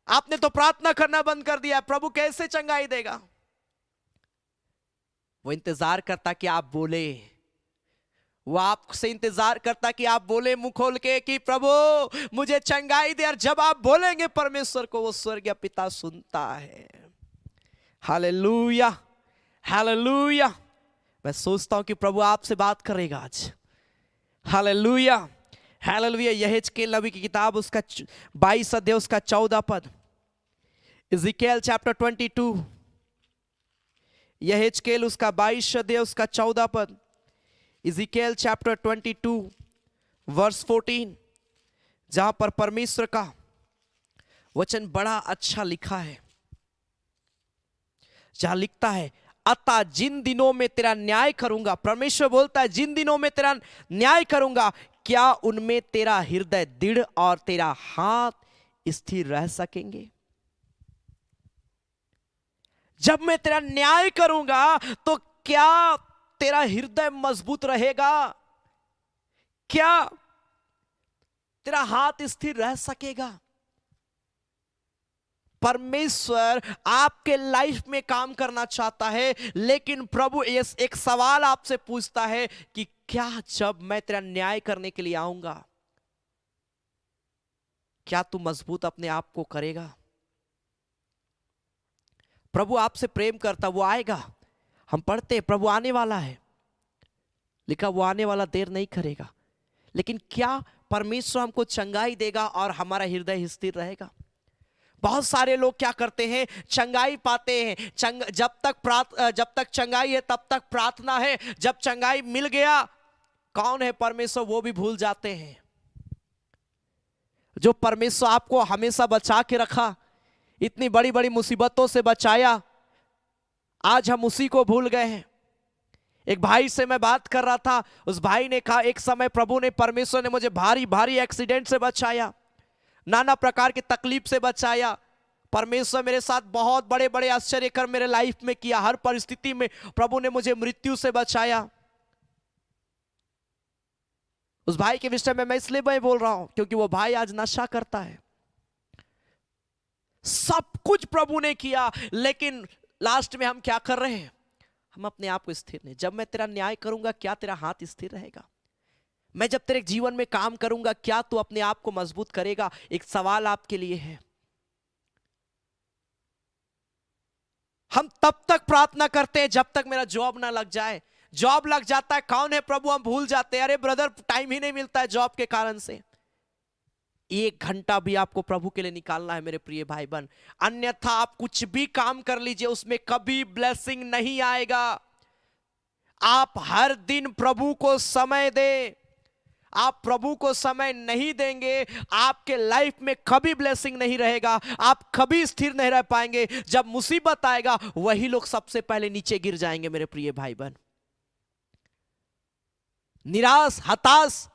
B: आपने तो प्रार्थना करना बंद कर दिया है। प्रभु कैसे चंगाई देगा? वो इंतजार करता कि आप बोले, वो आपसे इंतजार करता कि आप बोले मुंह खोल के कि प्रभु मुझे चंगाई दे। और जब आप बोलेंगे परमेश्वर को, वो स्वर्गीय पिता सुनता है। Hallelujah, hallelujah. मैं सोचता हूं कि प्रभु आपसे बात करेगा आज। Hallelujah, hallelujah. यहेजकेल नबी की किताब उसका 22 अध्याय उसका 14 पद, इज़िकेल चैप्टर 22, यहेजकेल उसका 22 अध्याय उसका 14 पद, इज़िकेल चैप्टर 22 वर्स 14, जहां पर परमेश्वर का वचन बड़ा अच्छा लिखा है। जहां लिखता है, अतः जिन दिनों में तेरा न्याय करूंगा, परमेश्वर बोलता है जिन दिनों में तेरा न्याय करूंगा, क्या उनमें तेरा हृदय दृढ़ और तेरा हाथ स्थिर रह सकेंगे? जब मैं तेरा न्याय करूंगा तो क्या तेरा हृदय मजबूत रहेगा? क्या तेरा हाथ स्थिर रह सकेगा? परमेश्वर आपके लाइफ में काम करना चाहता है, लेकिन प्रभु एक सवाल आपसे पूछता है कि क्या जब मैं तेरा न्याय करने के लिए आऊंगा, क्या तू मजबूत अपने आप को करेगा? प्रभु आपसे प्रेम करता, वो आएगा। हम पढ़ते हैं प्रभु आने वाला है, लिखा वो आने वाला देर नहीं करेगा। लेकिन क्या परमेश्वर हमको चंगाई देगा और हमारा हृदय स्थिर रहेगा? बहुत सारे लोग क्या करते हैं, चंगाई पाते हैं, जब तक चंगाई है तब तक प्रार्थना है, जब चंगाई मिल गया कौन है परमेश्वर वो भी भूल जाते हैं। जो परमेश्वर आपको हमेशा बचा के रखा, इतनी बड़ी बड़ी मुसीबतों से बचाया, आज हम उसी को भूल गए हैं। एक भाई से मैं बात कर रहा था, उस भाई ने कहा एक समय प्रभु ने, परमेश्वर ने मुझे भारी भारी एक्सीडेंट से बचाया, नाना प्रकार की तकलीफ से बचाया। परमेश्वर मेरे साथ बहुत बड़े बड़े आश्चर्य कर मेरे लाइफ में किया। हर परिस्थिति में प्रभु ने मुझे मृत्यु से बचाया। उस भाई के विषय में मैं इसलिए बोल रहा हूं क्योंकि वो भाई आज नशा करता है। सब कुछ प्रभु ने किया, लेकिन लास्ट में हम क्या कर रहे हैं? हम अपने आप को स्थिर नहीं। जब मैं तेरा न्याय करूंगा, क्या तेरा हाथ स्थिर रहेगा? मैं जब तेरे जीवन में काम करूंगा, क्या तू अपने आप को मजबूत करेगा? एक सवाल आपके लिए है। हम तब तक प्रार्थना करते हैं जब तक मेरा जॉब ना लग जाए। जॉब लग जाता है, कौन है प्रभु, हम भूल जाते हैं। अरे ब्रदर, टाइम ही नहीं मिलता है जॉब के कारण से। 1 घंटा भी आपको प्रभु के लिए निकालना है मेरे प्रिय भाई बहन, अन्यथा आप कुछ भी काम कर लीजिए, उसमें कभी ब्लेसिंग नहीं आएगा। आप हर दिन प्रभु को समय दें। आप प्रभु को समय नहीं देंगे, आपके लाइफ में कभी ब्लेसिंग नहीं रहेगा, आप कभी स्थिर नहीं रह पाएंगे। जब मुसीबत आएगा, वही लोग सबसे पहले नीचे गिर जाएंगे मेरे प्रिय भाई बहन। निराश, हताश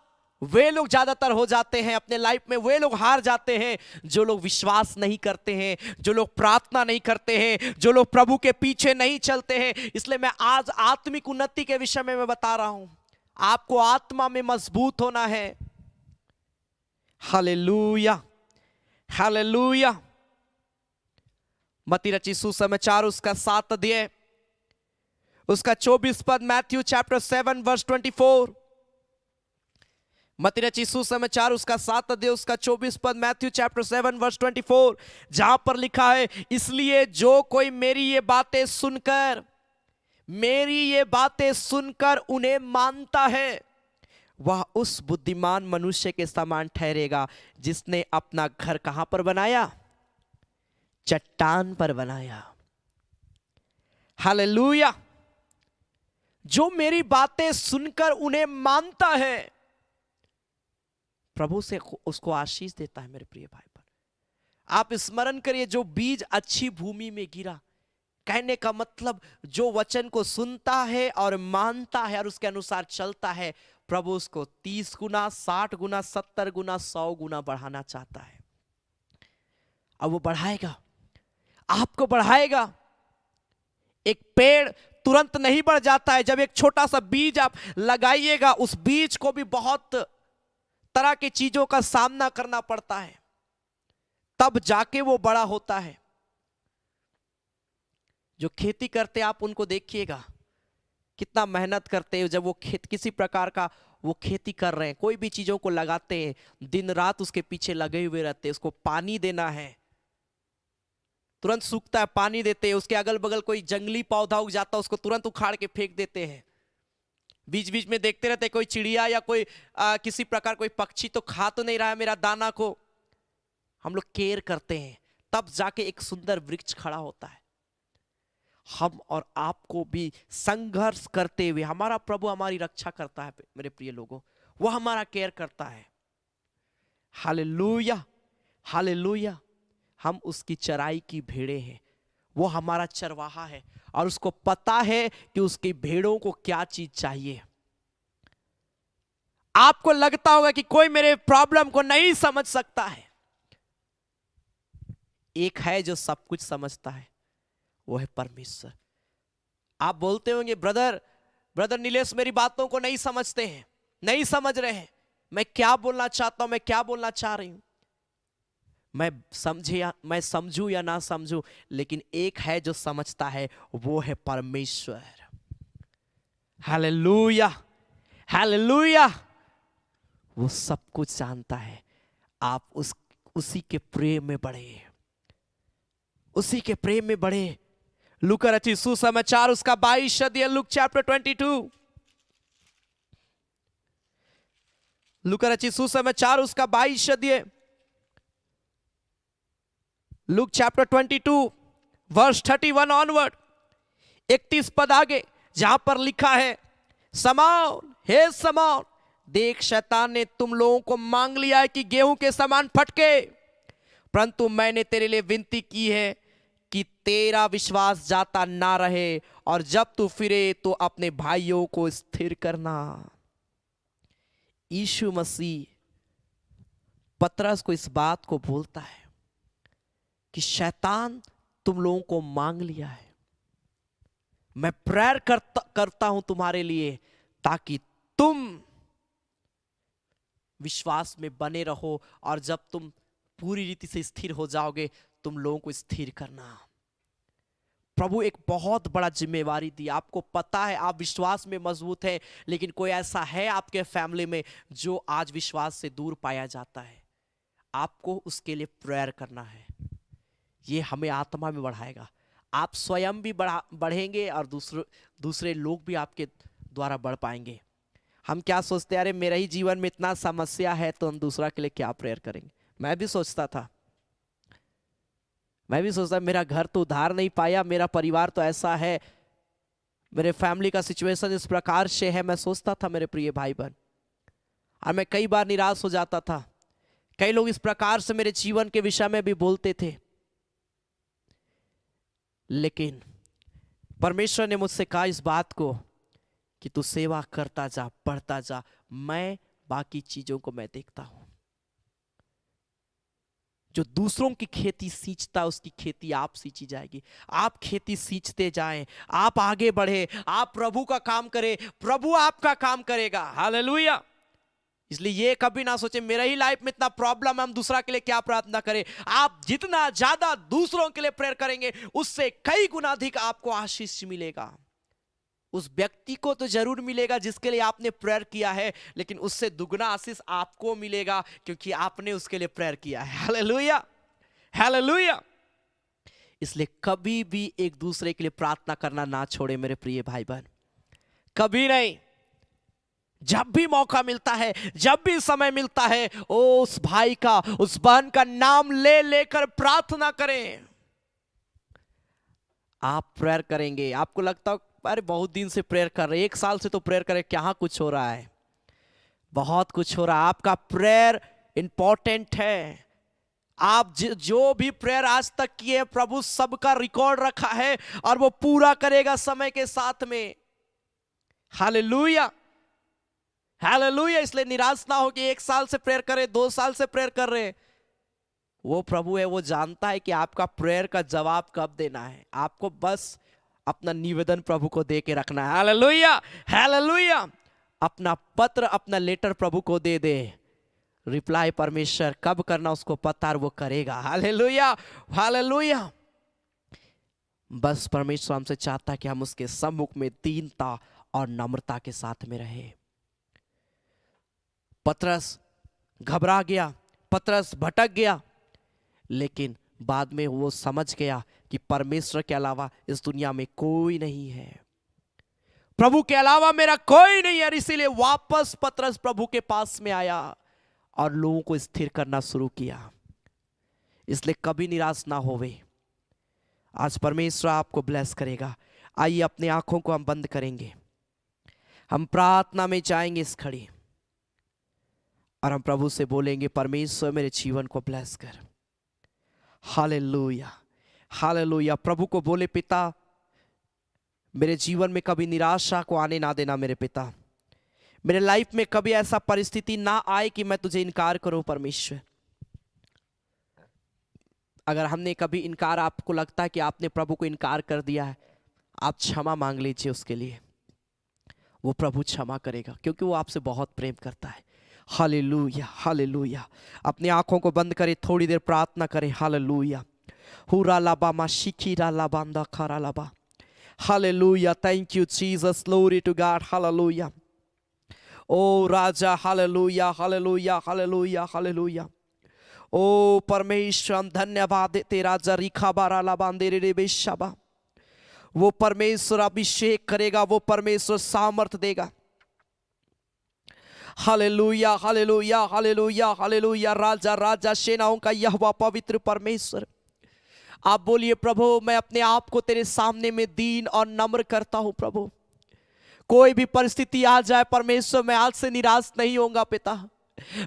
B: वे लोग ज्यादातर हो जाते हैं अपने लाइफ में। वे लोग हार जाते हैं जो लोग विश्वास नहीं करते हैं, जो लोग प्रार्थना नहीं करते हैं, जो लोग प्रभु के पीछे नहीं चलते हैं। इसलिए मैं आज आत्मिक उन्नति के विषय में मैं बता रहा हूं। आपको आत्मा में मजबूत होना है। Hallelujah, hallelujah. मत्ती रचित सुसमाचार उसका 7 अध्याय उसका 24 पद, मैथ्यू चैप्टर 7 वर्स 24। मत्ती रचित सुसमाचार उसका 7 अध्याय उसका 24 पद, मैथ्यू चैप्टर 7 वर्स 24, जहां पर लिखा है, इसलिए जो कोई मेरी ये बातें सुनकर उन्हें मानता है, वह उस बुद्धिमान मनुष्य के समान ठहरेगा जिसने अपना घर कहां पर बनाया? चट्टान पर बनाया। हालेलुया। जो मेरी बातें सुनकर उन्हें मानता है, प्रभु से उसको आशीष देता है मेरे प्रिय भाई पर। आप स्मरण करिए, जो बीज अच्छी भूमि में गिरा, कहने का मतलब जो वचन को सुनता है और मानता है और उसके अनुसार चलता है, प्रभु उसको 30 गुना, 60 गुना, 70 गुना, 100 गुना बढ़ाना चाहता है। अब वो बढ़ाएगा, आपको बढ़ाएगा। एक पेड़ तुरंत नहीं बढ़ जाता है। जब एक छोटा सा बीज आप लगाइएगा, उस बीज को भी बहुत तरह की चीजों का सामना करना पड़ता है, तब जाके वो बड़ा होता है। जो खेती करते आप उनको देखिएगा, कितना मेहनत करते हैं। जब वो किसी प्रकार का वो खेती कर रहे हैं, कोई भी चीजों को लगाते हैं, दिन रात उसके पीछे लगे हुए रहते हैं। उसको पानी देना है, तुरंत सूखता है, पानी देते हैं। उसके अगल बगल कोई जंगली पौधा उग जाता है, उसको तुरंत उखाड़ के फेंक देते हैं। बीच बीच में देखते रहते हैं कोई चिड़िया या कोई किसी प्रकार कोई पक्षी तो खा तो नहीं रहा है मेरा दाना को। हम लोग केयर करते हैं, तब जाके एक सुंदर वृक्ष खड़ा होता है। हम और आपको भी संघर्ष करते हुए हमारा प्रभु हमारी रक्षा करता है मेरे प्रिय लोगों, वो हमारा केयर करता है। Hallelujah, hallelujah. हम उसकी चराई की भेड़ें हैं, वो हमारा चरवाहा है और उसको पता है कि उसकी भेड़ों को क्या चीज चाहिए। आपको लगता होगा कि कोई मेरे प्रॉब्लम को नहीं समझ सकता है, एक है जो सब कुछ समझता है, वो है परमेश्वर। आप बोलते होंगे ब्रदर नीलेश मेरी बातों को नहीं समझते हैं, नहीं समझ रहे हैं, मैं क्या बोलना चाहता हूं, मैं क्या बोलना चाह रही हूं। मैं समझूं या ना समझूं, लेकिन एक है जो समझता है, वो है परमेश्वर। Hallelujah, hallelujah. वो सब कुछ जानता है। आप उसी के प्रेम में बढ़े, उसी के प्रेम में बढ़े। लूका रचित सुसमाचार उसका 22 अध्याय, लुक चैप्टर 22। लूका रचित सुसमाचार उसका 22 अध्याय, लुक चैप्टर 22 वर्स 31 ऑनवर्ड, 31 पद आगे, जहां पर लिखा है, शमौन, हे शमौन, देख शैतान ने तुम लोगों को मांग लिया है कि गेहूं के समान फटके, परंतु मैंने तेरे लिए विनती की है कि तेरा विश्वास जाता ना रहे, और जब तू फिरे तो अपने भाइयों को स्थिर करना। यीशु मसीह पतरस को इस बात को बोलता है कि शैतान तुम लोगों को मांग लिया है, मैं प्रेयर करता हूं तुम्हारे लिए, ताकि तुम विश्वास में बने रहो, और जब तुम पूरी रीति से स्थिर हो जाओगे, तुम लोगों को स्थिर करना। प्रभु एक बहुत बड़ा जिम्मेवारी दी। आपको पता है आप विश्वास में मजबूत है, लेकिन कोई ऐसा है आपके फैमिली में जो आज विश्वास से दूर पाया जाता है, आपको उसके लिए प्रेयर करना है। ये हमें आत्मा में बढ़ाएगा, आप स्वयं भी बढ़ेंगे और दूसरे लोग भी आपके द्वारा बढ़ पाएंगे। हम क्या सोचते हैं, अरे मेरे ही जीवन में इतना समस्या है तो हम दूसरा के लिए क्या प्रेयर करेंगे। मैं भी सोचता था, मेरा घर तो उधार नहीं पाया, मेरा परिवार तो ऐसा है, मेरे फैमिली का सिचुएशन इस प्रकार से है। मैं सोचता था मेरे प्रिय भाई बहन, और मैं कई बार निराश हो जाता था। कई लोग इस प्रकार से मेरे जीवन के विषय में भी बोलते थे, लेकिन परमेश्वर ने मुझसे कहा इस बात को कि तू सेवा करता जा, बढ़ता जा, मैं बाकी चीजों को मैं देखता हूं। जो दूसरों की खेती सींचता उसकी खेती आप सींची जाएगी। आप खेती सींचते जाएं, आप आगे बढ़े, आप प्रभु का काम करें, प्रभु आपका काम करेगा। हालेलुया। इसलिए ये कभी ना सोचे मेरा ही लाइफ में इतना प्रॉब्लम है, हम दूसरा के लिए क्या प्रार्थना करें। आप जितना ज्यादा दूसरों के लिए प्रेयर करेंगे, उससे कई गुना अधिक आपको आशीष मिलेगा। उस व्यक्ति को तो जरूर मिलेगा जिसके लिए आपने प्रेयर किया है, लेकिन उससे दुगना आशीष आपको मिलेगा, क्योंकि आपने उसके लिए प्रेयर किया है। Hallelujah, hallelujah. इसलिए कभी भी एक दूसरे के लिए प्रार्थना करना ना छोड़े मेरे प्रिय भाई बहन, कभी नहीं। जब भी मौका मिलता है, जब भी समय मिलता है, उस भाई का, उस बहन का नाम ले लेकर प्रार्थना करें। आप प्रेयर करेंगे, आपको लगता है अरे बहुत दिन से प्रेयर कर रहे, 1 साल से तो प्रेयर करे, क्या कुछ हो रहा है? बहुत कुछ हो रहा है। आपका प्रेयर इंपॉर्टेंट है, आप जो भी प्रेयर आज तक किए प्रभु सबका रिकॉर्ड रखा है और वो पूरा करेगा समय के साथ में। Hallelujah, hallelujah. इसलिए निराश ना हो कि 1 साल से प्रेयर करे, 2 साल से प्रेयर कर रहे। वो प्रभु है, वो जानता है कि आपका प्रेयर का जवाब कब देना है। आपको बस अपना निवेदन प्रभु को दे के रखना है। Hallelujah, hallelujah. अपना पत्र, अपना लेटर प्रभु को दे दे। रिप्लाई परमेश्वर कब करना उसको पता और वो करेगा। Hallelujah, hallelujah. बस परमेश्वर हमसे चाहता है कि हम उसके सम्मुख में दीनता और नम्रता के साथ में रहे। पतरस घबरा गया, पतरस भटक गया, लेकिन बाद में वो समझ गया कि परमेश्वर के अलावा इस दुनिया में कोई नहीं है, प्रभु के अलावा मेरा कोई नहीं है। इसीलिए वापस पतरस प्रभु के पास में आया और लोगों को स्थिर करना शुरू किया। इसलिए कभी निराश ना होवे। आज परमेश्वर आपको ब्लेस करेगा। आइए अपनी आंखों को हम बंद करेंगे, हम प्रार्थना में जाएंगे इस घड़ी और हम प्रभु से बोलेंगे परमेश्वर मेरे जीवन को ब्लेस कर। Hallelujah, hallelujah. प्रभु को बोले पिता मेरे जीवन में कभी निराशा को आने ना देना। मेरे पिता मेरे लाइफ में कभी ऐसा परिस्थिति ना आए कि मैं तुझे इनकार करूं। परमेश्वर अगर हमने कभी इनकार, आपको लगता है कि आपने प्रभु को इनकार कर दिया है, आप क्षमा मांग लीजिए उसके लिए। वो प्रभु क्षमा करेगा क्योंकि वो आपसे बहुत प्रेम करता है। Hallelujah, hallelujah. अपनी आंखों को बंद करें, थोड़ी देर प्रार्थना करें। हालेलुया। हुरा लाबा मा शिखीरा लाबांदा खारा लाबा। Hallelujah, thank you Jesus, glory to God. Hallelujah. ओ राजा, हालेलुया, हालेलुया, हालेलुया, हालेलुया। ओ परमेश्वर हम धन्यवाद देते राजा। रिखा बारा लाबांदे रे बेशाबा। वो परमेश्वर अभिषेक करेगा, वो परमेश्वर सामर्थ देगा। Hallelujah, hallelujah, hallelujah, hallelujah. राजा राजा सेनाओं का यहोवा पवित्र परमेश्वर, आप बोलिए प्रभु मैं अपने आप को तेरे सामने में दीन और नम्र करता हूं। प्रभु कोई भी परिस्थिति आ जाए परमेश्वर, मैं आज से निराश नहीं होऊंगा पिता,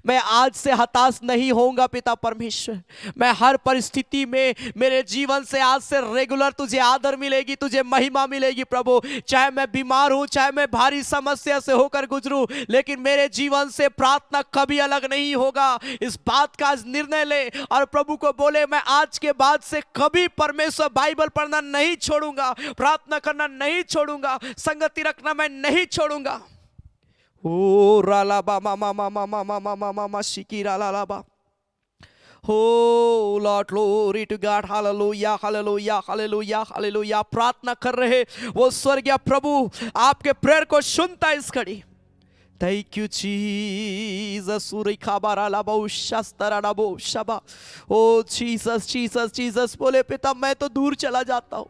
B: मैं आज से हताश नहीं होऊंगा पिता परमेश्वर। मैं हर परिस्थिति में, मेरे जीवन से आज से रेगुलर तुझे आदर मिलेगी, तुझे महिमा मिलेगी प्रभु। चाहे मैं बीमार हूं, चाहे मैं भारी समस्या से होकर गुजरूं, लेकिन मेरे जीवन से प्रार्थना कभी अलग नहीं होगा। इस बात का आज निर्णय ले और प्रभु को बोले मैं आज के बाद से कभी परमेश्वर बाइबल पढ़ना नहीं छोड़ूंगा, प्रार्थना करना नहीं छोड़ूंगा, संगति रखना मैं नहीं छोड़ूंगा। ओ रालाबा मामा मामा मामा मामा मामा शिकी रालाबा। Oh Lord, glory to God. Hallelujah, hallelujah, hallelujah, hallelujah. प्रार्थना कर रहे वो स्वर्गीय प्रभु आपके प्रेयर को सुनता है इस घड़ी। Thank you Jesus. सुरिखा बारा लाबो शस्त्रा लाबो शबा। ओ जीसस, जीसस, जीसस। बोले पिता मैं तो दूर चला जाता हूँ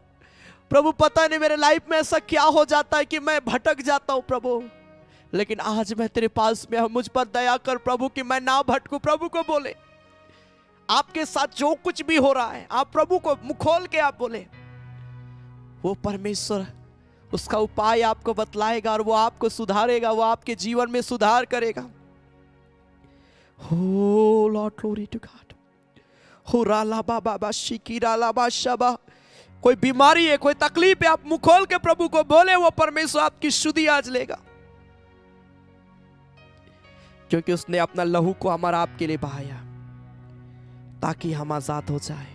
B: प्रभु, पता नहीं मेरे लाइफ में ऐसा क्या हो जाता है कि मैं भटक जाता हूँ प्रभु, लेकिन आज मैं तेरे पास में हूं, मुझ पर दया कर प्रभु कि मैं ना भटकूं। प्रभु को बोले आपके साथ जो कुछ भी हो रहा है, आप प्रभु को मुंह खोल के आप बोले, वो परमेश्वर उसका उपाय आपको बतलाएगा और वो आपको सुधारेगा, वो आपके जीवन में सुधार करेगा। हो लॉर्ड, ग्लोरी टू गॉड। हो राला बाबा बा शिकीरा लाबा शबा। कोई बीमारी है, कोई तकलीफ है, आप मुंह खोल के प्रभु को बोले, वो परमेश्वर आपकी शुद्धि आज लेगा, क्योंकि उसने अपना लहू को हमारा आपके लिए बहाया ताकि हम आजाद हो जाए।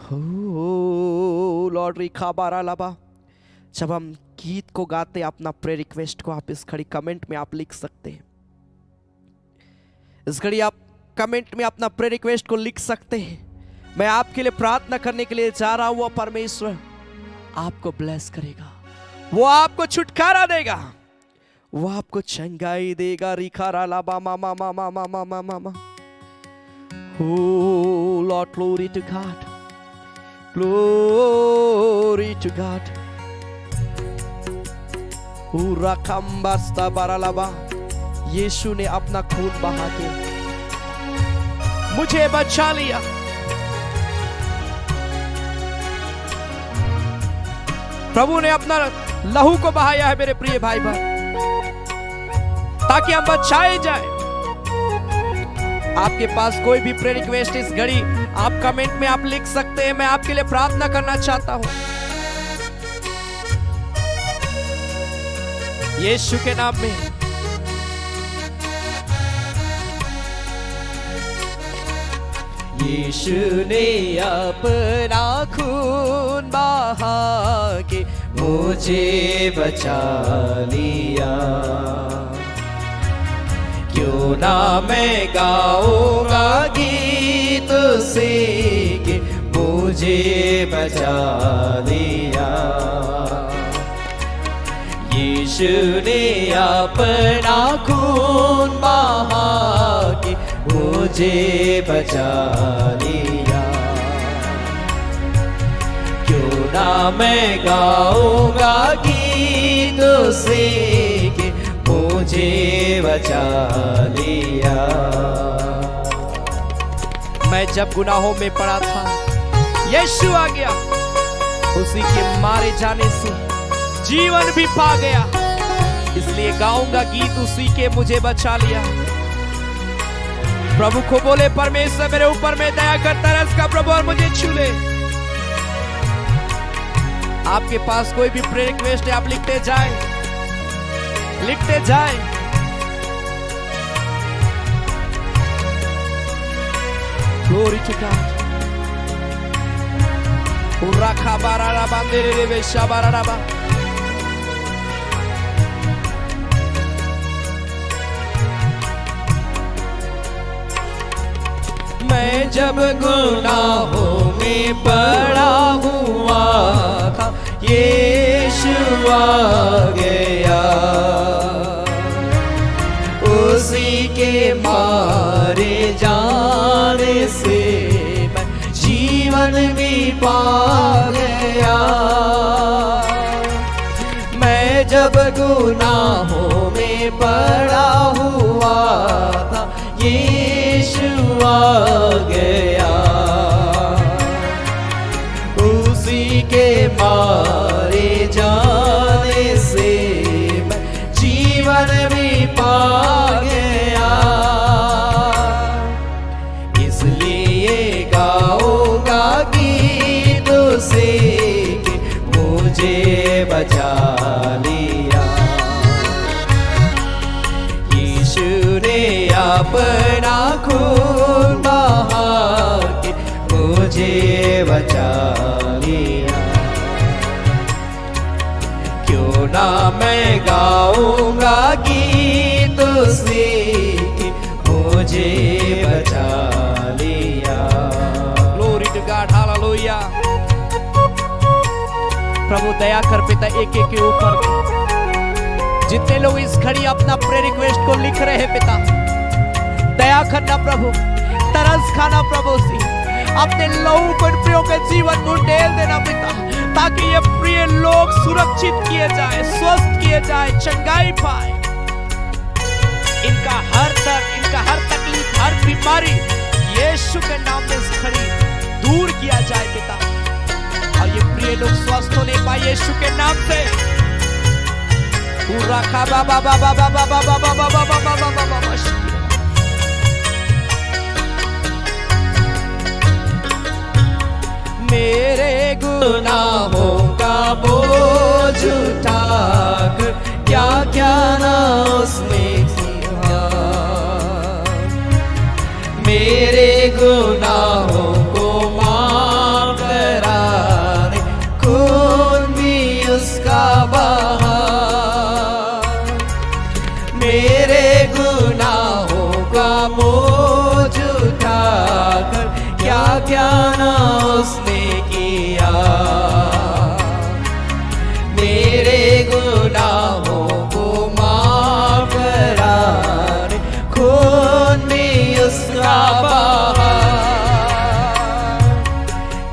B: हो लॉर्ड रिखा बारा लाबा। जब हम गीत को गाते अपना प्रेयर रिक्वेस्ट को आप इस घड़ी कमेंट में आप लिख सकते हैं। इस घड़ी आप कमेंट में अपना प्रेयर रिक्वेस्ट को लिख सकते हैं। मैं आपके लिए प्रार्थना करने के लिए जा रहा हूं। वो परमेश्वर आपको ब्लेस करेगा, वो आपको छुटकारा देगा, वो आपको चंगाई देगा। रिखारा लाबा मामा मामा मामा मामा मामा। Oh Lord, glory to God, glory to God. Urakambasta baralaba। यीशु ने अपना खून बहा के मुझे बचा लिया। प्रभु ने अपना लहू को बहाया है मेरे प्रिय भाई बहन, ताकि हम बचाए जाए। आपके पास कोई भी प्रेयर रिक्वेस्ट इस घड़ी आप कमेंट में आप लिख सकते हैं। मैं आपके लिए प्रार्थना करना चाहता हूं यीशु के नाम में।
C: यीशु ने अपना खून बहा के मुझे बचा लिया। क्यों ना मैं गाऊंगा गीत उसी के मुझे बचा लिया। यीशु ने अपना खून बहा के मुझे बचा लिया। क्यों ना मैं गाऊंगा गीत उसी के मुझे बचा लिया।
B: मैं जब गुनाहों में पड़ा था यीशु आ गया, उसी के मारे जाने से जीवन भी पा गया। इसलिए गाऊंगा गीत उसी के मुझे बचा लिया। प्रभु को बोले परमेश्वर मेरे ऊपर में दया कर तरस का प्रभु और मुझे छू ले। आपके पास कोई भी प्रेयर रिक्वेस्ट है आप लिखते जाएं, लिखते जाएं। Glory to God. Uraka barara bandere besha barara.
C: मैं जब गुनाहों में पड़ा हुआ था यीशु आ गया। उसी के मारे जाने से मैं जीवन भी पा गया। मैं जब गुनाहों में पड़ा हुआ था यीशु आ गया। उसी के मारे जाने से मैं जीवन भी पा गया। इसलिए गाऊंगा गीत उसी के मुझे बचा लिया। यीशु ने अपना खून बहा के मुझे बचा लिया। क्यों ना मैं गाऊंगा गीत उसी के मुझे बचा लिया।
B: Glory to God, hallelujah. प्रभु दया कर पिता एक एक के ऊपर जितने लोग इस घड़ी अपना प्रेयर रिक्वेस्ट को लिख रहे हैं पिता, दया करना प्रभु, तरस खाना प्रभु सी अपने लहू को इन प्रियों के जीवन को ढेल देना पिता, ताकि ये प्रिय लोग सुरक्षित किए जाए, स्वस्थ किए जाए, चंगाई पाए। इनका हर दर्द, इनका हर तकलीफ, हर बीमारी यीशु के नाम में इस घड़ी दूर किया जाए पिता, और ये प्रिय लोग स्वस्थ होने पाए यीशु के नाम से। पूरा खा बाबा बाबा बाबा बाबा बाबा बाबा बाबा।
C: मेरे गुनाहों का बोझ उठाकर क्या क्या ना उसने किया। मेरे गुनाहों को माफ कराने खून भी उसका बहा। मेरे गुनाहों का बोझ उठाकर क्या क्या ना उसने किया। मेरे गुनाहों को माफ कराने खून भी उसका बहा।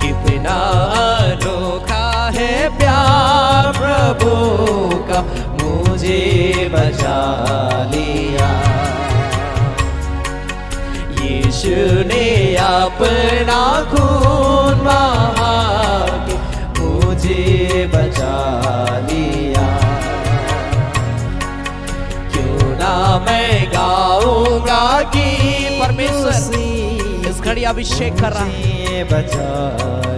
C: कितना अनोखा है प्यार प्रभु का मुझे बचा लिया। यीशु ने अपना खून बहा के मुझे बचा लिया। क्यों ना मैं गाऊंगा कि
B: परमेश्वर इस घड़ी अभिषेक कर रहा है।
C: बचा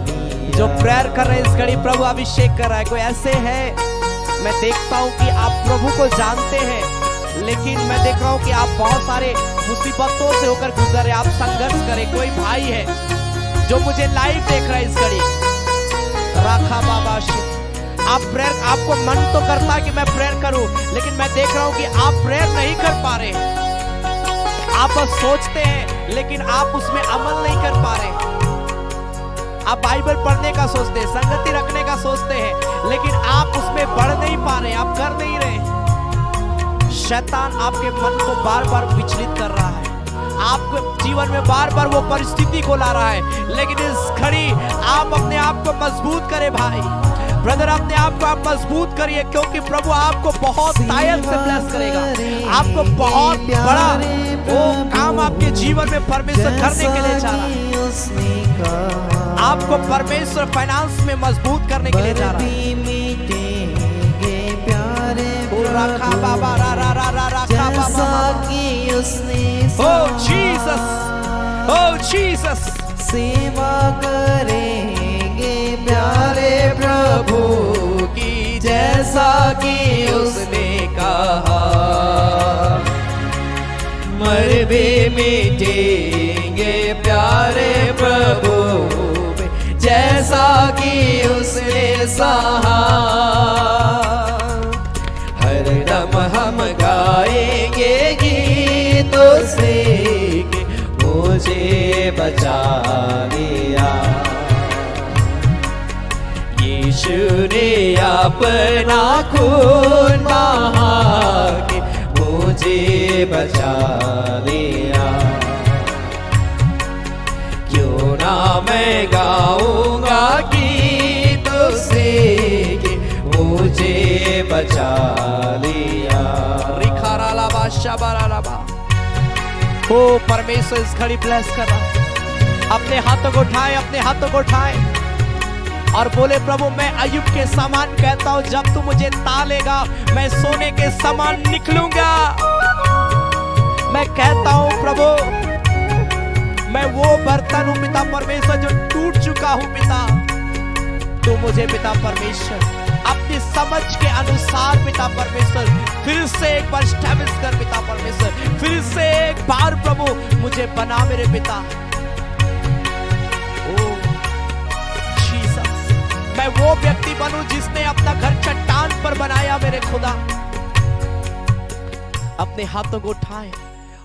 C: लिया।
B: जो प्रेयर कर रहे हैं इस घड़ी प्रभु अभिषेक कर रहा है। कोई ऐसे है, मैं देखता हूँ कि आप प्रभु को जानते हैं, लेकिन मैं देख रहा हूँ कि आप बहुत सारे मुसीबतों से होकर गुजरे, आप संघर्ष करें। कोई भाई है जो मुझे लाइव देख रहा है इस घड़ी, राखा बाबा आप प्रेयर, आपको मन तो करता है कि मैं प्रेयर करूं, लेकिन मैं देख रहा हूं कि आप प्रेयर नहीं कर पा रहे। आप बस सोचते हैं लेकिन आप उसमें अमल नहीं कर पा रहे। आप बाइबल पढ़ने का सोचते हैं, संगति रखने का सोचते हैं, लेकिन आप उसमें बढ़ नहीं पा रहे, आप कर नहीं रहे। शैतान आपके मन को बार बार विचलित कर रहा है, आपके जीवन में बार बार वो परिस्थिति को ला रहा है, लेकिन इस घड़ी आप अपने आप को मजबूत करें भाई, ब्रदर, अपने आप को आप मजबूत करिए, क्योंकि प्रभु आपको बहुत तायत से ब्लेस करेगा। आपको बहुत बड़ा वो काम आपके जीवन में परमेश्वर करने के लिए चाह रहा है। आपको परमेश्वर फाइनेंस में मजबूत करने के लिए चाह रहा है। रखा बाबा रा रा रा रा रखा बाबा, ओ जीसस, ओ जीसस,
C: सेवा करेंगे प्यारे प्रभु की, जैसा कि उसने कहा। मर भी मिटेंगे प्यारे प्रभु में, जैसा कि उसने सहा। हरदम हम गाएंगे गीतों से कि मुझे बचा लिया। यीशु ने अपना खून बहा के मुझे बचा लिया। क्यों ना मैं गाऊंगा गीतों से कि मुझे बचा लिया।
B: रिखारा लाबा शाबारा लाबा। ओ परमेश्वर इस घड़ी ब्लेस कर रहा है। अपने हाथों को उठाएं, अपने हाथों को उठाएं और बोले, प्रभु मैं अय्यूब के समान कहता हूं, जब तू मुझे तालेगा मैं सोने के समान निकलूंगा। मैं कहता हूं प्रभु मैं वो बर्तन हूं पिता परमेश्वर जो टूट चुका हूं पिता। तू मुझे पिता परमेश्वर अपनी समझ के अनुसार पिता परमेश्वर फिर से एक बार स्टैब्लिश कर पिता परमेश्वर, फिर से एक बार प्रभु मुझे बना मेरे पिता। ओ जीसस, मैं वो व्यक्ति बनूं जिसने अपना घर चट्टान पर बनाया मेरे खुदा। अपने हाथों को उठाए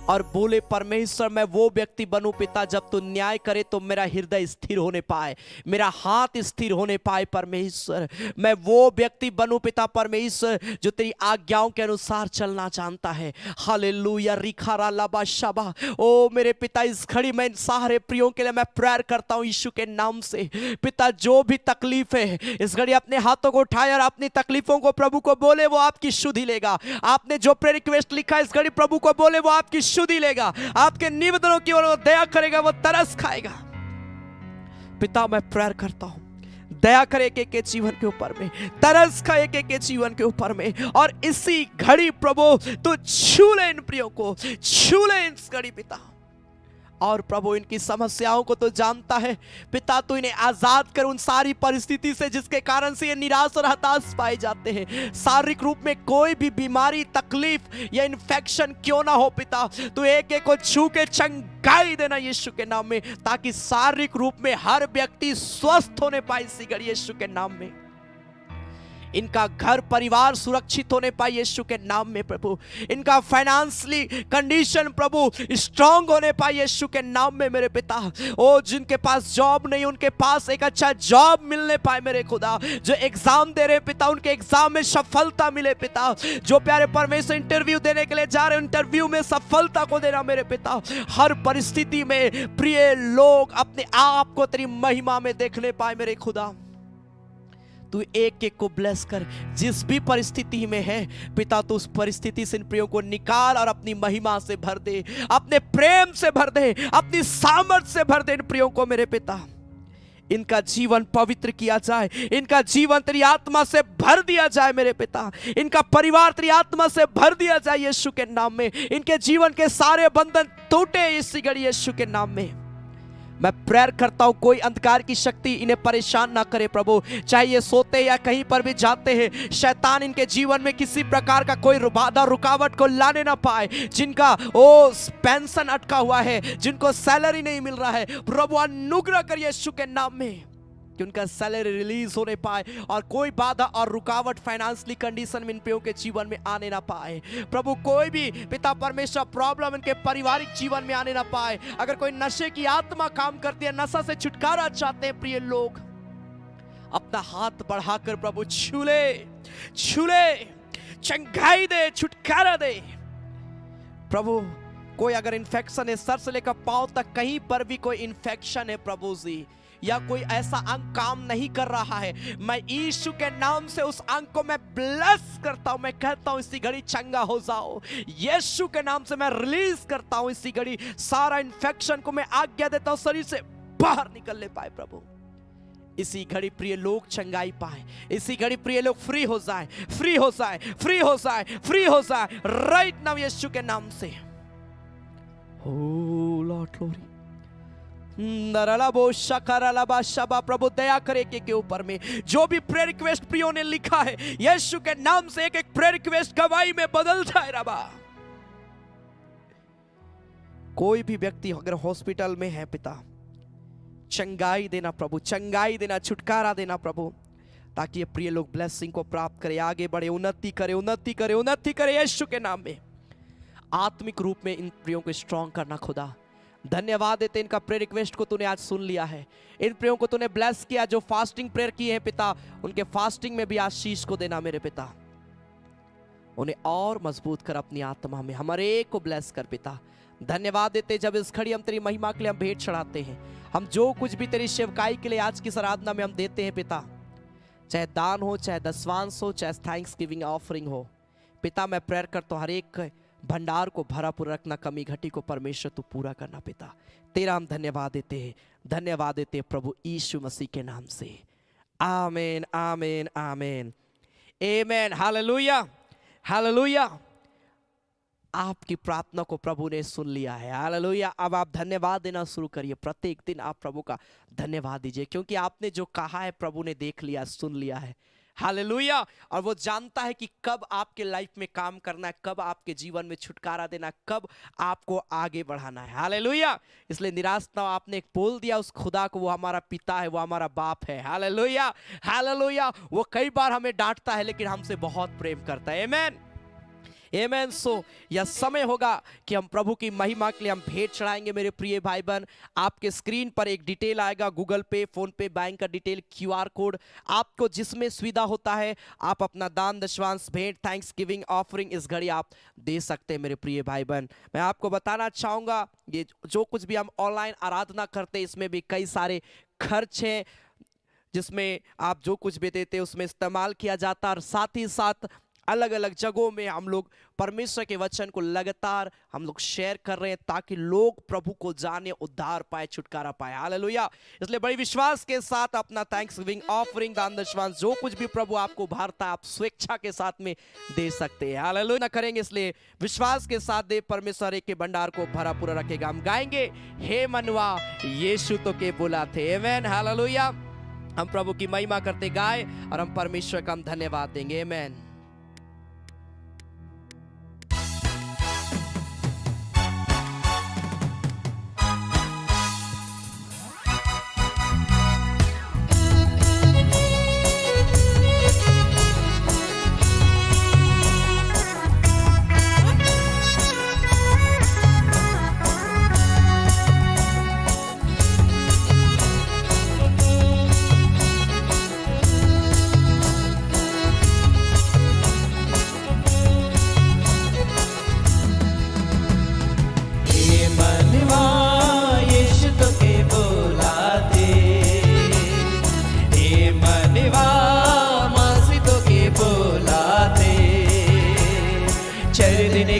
B: और बोले, परमेश्वर मैं वो व्यक्ति बनूं पिता, जब तू न्याय करे तो मेरा हृदय स्थिर होने पाए, मेरा हाथ स्थिर होने पाए। परमेश्वर मैं वो व्यक्ति बनूं पिता परमेश्वर जो तेरी आज्ञाओं के अनुसार चलना जानता है। हालेलुया रिखारा लाबा शाबा। ओ मेरे पिता, इस घड़ी में इन सारे प्रियों के लिए मैं प्रेयर करता हूं यीशु के नाम से। पिता जो भी तकलीफ है इस घड़ी अपने हाथों को उठाए और अपनी तकलीफों को प्रभु को बोले, वो आपकी शुद्धि लेगा। आपने जो प्रेयर रिक्वेस्ट लिखा है इस घड़ी प्रभु को बोले, वो आपकी शुद्धि लेगा। आपके निवेदनों की ओर वो दया करेगा, वो तरस खाएगा। पिता मैं प्रेयर करता हूं, दया करे एक एक के जीवन के ऊपर में, तरस खा एक एक के जीवन के ऊपर में, और इसी घड़ी प्रभु तू छू ले इन प्रियों को, छू ले इस घड़ी पिता। और प्रभु इनकी समस्याओं को तो जानता है पिता, तू इन्हें आजाद कर उन सारी परिस्थिति से जिसके कारण से ये निराश और हताश पाए जाते हैं। शारीरिक रूप में कोई भी बीमारी, तकलीफ या इन्फेक्शन क्यों ना हो पिता, तू एक एक को छू के चंगाई देना यीशु के नाम में, ताकि शारीरिक रूप में हर व्यक्ति स्वस्थ होने पाए इसी घड़ी यीशु के नाम में। इनका घर परिवार सुरक्षित होने पाए यीशु के नाम में प्रभु। इनका फाइनेंशियली कंडीशन प्रभु स्ट्रांग होने पाए यीशु के नाम में मेरे पिता। ओ जिनके पास जॉब नहीं उनके पास एक अच्छा जॉब मिलने पाए मेरे खुदा। जो एग्जाम दे रहे पिता उनके एग्जाम में सफलता मिले पिता। जो प्यारे परमेश्वर इंटरव्यू देने के लिए जा रहे इंटरव्यू में सफलता को देना मेरे पिता। हर परिस्थिति में प्रिय लोग अपने आप को तेरी महिमा में देखने पाए मेरे खुदा। तू एक एक को ब्लेस कर, जिस भी परिस्थिति में है पिता तू उस परिस्थिति से इन प्रियों को निकाल और अपनी महिमा से भर दे, अपने प्रेम से भर दे, अपनी सामर्थ से भर दे इन प्रियों को मेरे पिता। इनका जीवन पवित्र किया जाए, इनका जीवन तेरी आत्मा से भर दिया जाए मेरे पिता, इनका परिवार तेरी आत्मा से भर दिया जाए यीशु के नाम में। इनके जीवन के सारे बंधन टूटे इसी घड़ी यीशु के नाम में। मैं प्रेयर करता हूं कोई अंधकार की शक्ति इन्हें परेशान ना करे प्रभु, चाहे ये सोते या कहीं पर भी जाते हैं, शैतान इनके जीवन में किसी प्रकार का कोई बाधा रुकावट को लाने ना पाए। जिनका ओ पेंशन अटका हुआ है, जिनको सैलरी नहीं मिल रहा है, प्रभु अनुग्रह कर यीशु के नाम में कि उनका सैलरी रिलीज होने पाए और कोई बाधा और रुकावट फाइनेंशियली कंडीशन में इन प्रियों के जीवन में आने ना पाए। प्रभु कोई भी पिता परमेश्वर प्रॉब्लम इनके पारिवारिक जीवन में आने ना पाए। अगर कोई नशे की आत्मा काम करती है, नशा से छुटकारा चाहते हैं प्रिय लोग, अपना हाथ बढ़ाकर प्रभु छूले, चंगाई दे, छुटकारा दे। प्रभु कोई अगर इन्फेक्शन है, सर से लेकर पांव तक कहीं पर भी कोई इन्फेक्शन है प्रभु जी, या कोई ऐसा अंग काम नहीं कर रहा है, मैं यीशु के नाम से उस अंग को मैं ब्लेस करता हूं। मैं कहता हूं इसी घड़ी चंगा हो जाओ, यीशु के नाम से मैं रिलीज करता हूं इसी घड़ी। सारा इन्फेक्शन को मैं आज्ञा देता हूं शरीर से बाहर निकलने पाए प्रभु। इसी घड़ी प्रिय लोग चंगाई पाए, इसी घड़ी प्रिय लोग फ्री हो जाए राइट नाउ यीशु के नाम से। ओ लॉर्ड ग्लोरी, प्रभु दया करे के ऊपर में जो भी प्रेयर रिक्वेस्ट प्रियो ने लिखा है, यीशु के नाम से एक एक प्रेयर रिक्वेस्ट गवाही में बदल जाए रबा। कोई भी व्यक्ति अगर हॉस्पिटल में है पिता, चंगाई देना प्रभु, चंगाई देना, छुटकारा देना प्रभु, ताकि ये प्रिय लोग ब्लेसिंग को प्राप्त करे, आगे बढ़े, उन्नति करे यीशु के नाम में। आत्मिक रूप में इन प्रियों को स्ट्रॉन्ग करना खुदा। धन्यवाद देते इनका प्रेयर रिक्वेस्ट को तूने आज सुन लिया है, इन प्रियों को तूने ब्लेस किया। जो फास्टिंग प्रेयर किए हैं पिता, उनके फास्टिंग में भी आशीष को देना मेरे पिता। उन्हें और मजबूत कर अपनी आत्मा में, हमारे एक को ब्लेस कर पिता। धन्यवाद देते जब इस घड़ी हम तेरी महिमा के लिए हम भेंट चढ़ाते हैं, हम जो कुछ भी तेरी सेवकाई के लिए आज की आराधना में हम देते हैं पिता, चाहे दान हो, चाहे दशवांश हो, चाहे थैंक्स गिविंग ऑफरिंग हो पिता, मैं प्रेयर करता हूं हर एक भंडार को भरा पूरा रखना, कमी घटी को परमेश्वर तू पूरा करना पिता। तेरा हम धन्यवाद देते हैं प्रभु यीशु मसीह के नाम से। आमीन आमीन आमीन आमीन। Hallelujah hallelujah. आपकी प्रार्थना को प्रभु ने सुन लिया है। हालेलुया। अब आप धन्यवाद देना शुरू करिए। प्रत्येक दिन आप प्रभु का धन्यवाद दीजिए, क्योंकि आपने जो कहा है प्रभु ने देख लिया, सुन लिया है। हालेलुया। और वो जानता है कि कब आपके लाइफ में काम करना है, कब आपके जीवन में छुटकारा देना, कब आपको आगे बढ़ाना है। हालेलुया। इसलिए निराश ना हो, आपने एक बोल दिया उस खुदा को, वो हमारा पिता है, वो हमारा बाप है। Hallelujah hallelujah. वो कई बार हमें डांटता है लेकिन हमसे बहुत प्रेम करता है। आमीन आमीन। सो यह समय होगा कि हम प्रभु की महिमा के लिए हम भेंट चढ़ाएंगे। मेरे प्रिय भाई बहन, आपके स्क्रीन पर एक डिटेल आएगा, गूगल पे, फोन पे, बैंक का डिटेल, QR कोड, आपको जिसमें सुविधा होता है आप अपना दान दशवांश भेंट थैंक्स गिविंग ऑफरिंग इस घड़ी आप दे सकते हैं। मेरे प्रिय भाई बहन, मैं आपको बताना चाहूँगा, ये जो कुछ भी हम ऑनलाइन आराधना करते हैं इसमें भी कई सारे खर्च हैं, जिसमें आप जो कुछ भी देते हैं उसमें इस्तेमाल किया जाता है। और साथ ही साथ अलग अलग जगहों में हम लोग परमेश्वर के वचन को लगातार हम लोग शेयर कर रहे हैं, ताकि लोग प्रभु को जाने, उद्धार पाए, छुटकारा पाए। हालेलुया। इसलिए बड़ी विश्वास के साथ अपना थैंक्स गिविंग ऑफरिंग, दान दशवांश, जो कुछ भी प्रभु आपको उभारता है आप स्वेच्छा के साथ में दे सकते हैं। हालेलुया करेंगे, इसलिए विश्वास के साथ दे, परमेश्वर एक के भंडार को भरा पूरा रखेगा। हम गाएंगे, हे मनवा यीशु तो के बुलाते। आमीन हालेलुया। हम प्रभु की महिमा करते गाए और हम परमेश्वर का हम धन्यवाद देंगे। आमीन।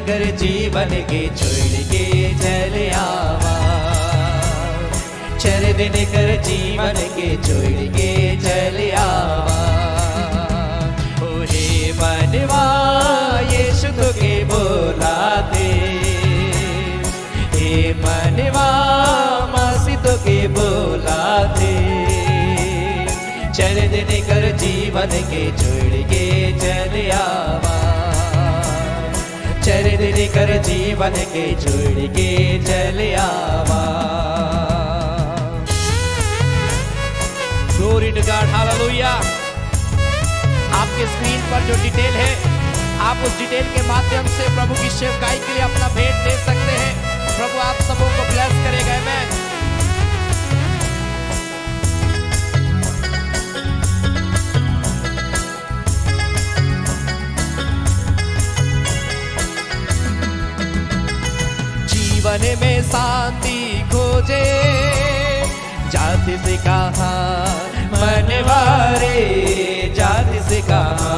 C: कर जीवन के छोड़ के चले आवा, चर दिन कर जीवन के छोड़ के चले आवा ओ हे मनवा यीशु तो के बोला दे हे मनवा मासी तो के बोला दे चर दिन कर जीवन के छोड़ के चले आवा चर दिन कर जीवन के छोड़ के चले आवा ग्लोरी टू गॉड हालेलुया। आपके स्क्रीन पर जो डिटेल है आप उस डिटेल के माध्यम से प्रभु की सेवकाई के लिए अपना भेंट दे सकते हैं। प्रभु आप सबों को ब्लेस करेगा। आमीन। जीवन में शांति खोजे जाति से कहा मनवारे जाति से कहा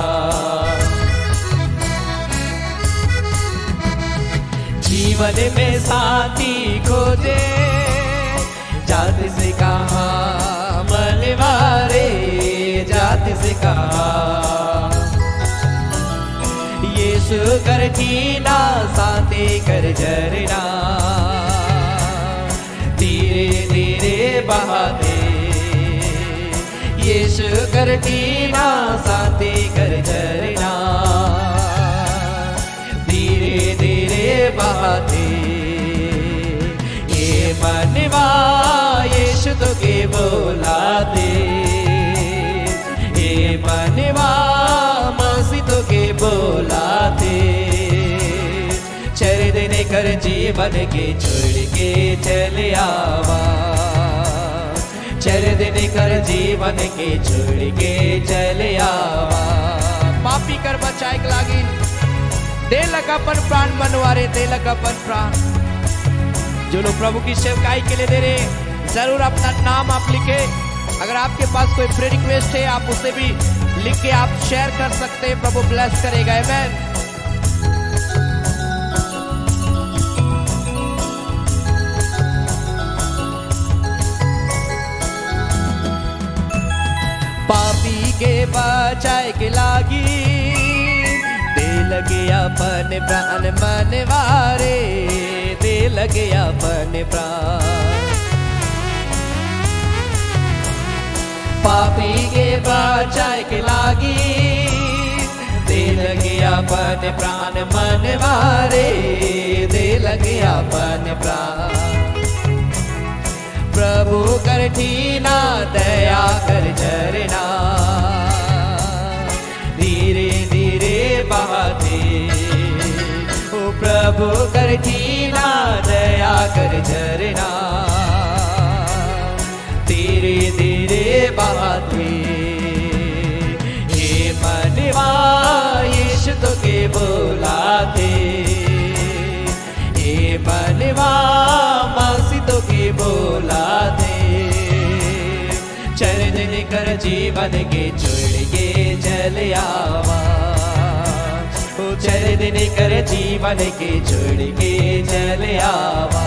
C: जीवन में शांति खोजे जाति से कहा मनवारे जाति से कहा यीशु कर कीना शांति कर झरना धीरे धीरे बहाते यीशु कर कीना शांति कर झरना धीरे धीरे बहाते ये मनवा यीशु तो के बोला दे ये मनवा मासी तो के बोला दे चर दिन कर जीवन के छोड़ के चले आवा चर दिन कर जीवन के छोड़ के चले आवा पापी कर बचाए लागी दे लगापन प्राण मनवारे दे लगापन प्राण जो लोग प्रभु की सेवकाई के लिए दे रहे जरूर अपना नाम आप लिखे। अगर आपके पास कोई प्रे रिक्वेस्ट है आप उसे भी लिख के आप शेयर कर सकते हैं। प्रभु ब्लेस करेगा। आमीन। पापी के बचाए के लागी दे लगे अपन प्राण मनवारे दे लगे अपन प्राण पापी के बचाए के लागी दे लगे अपन प्राण मनवारे दे लगे अपन प्राण प्रभु कर ठीना दया कर झरना धीरे धीरे बहाते ओ प्रभु कर ठीना दया कर झरना धीरे धीरे बहाते ये मनवा यीशु तो के बोला दे ये मनवा मासी तो के बोला दे चर दिन कर जीवन के छोड़ के चले आवा ओ चर दिन कर जीवन के छोड़ के चले आवा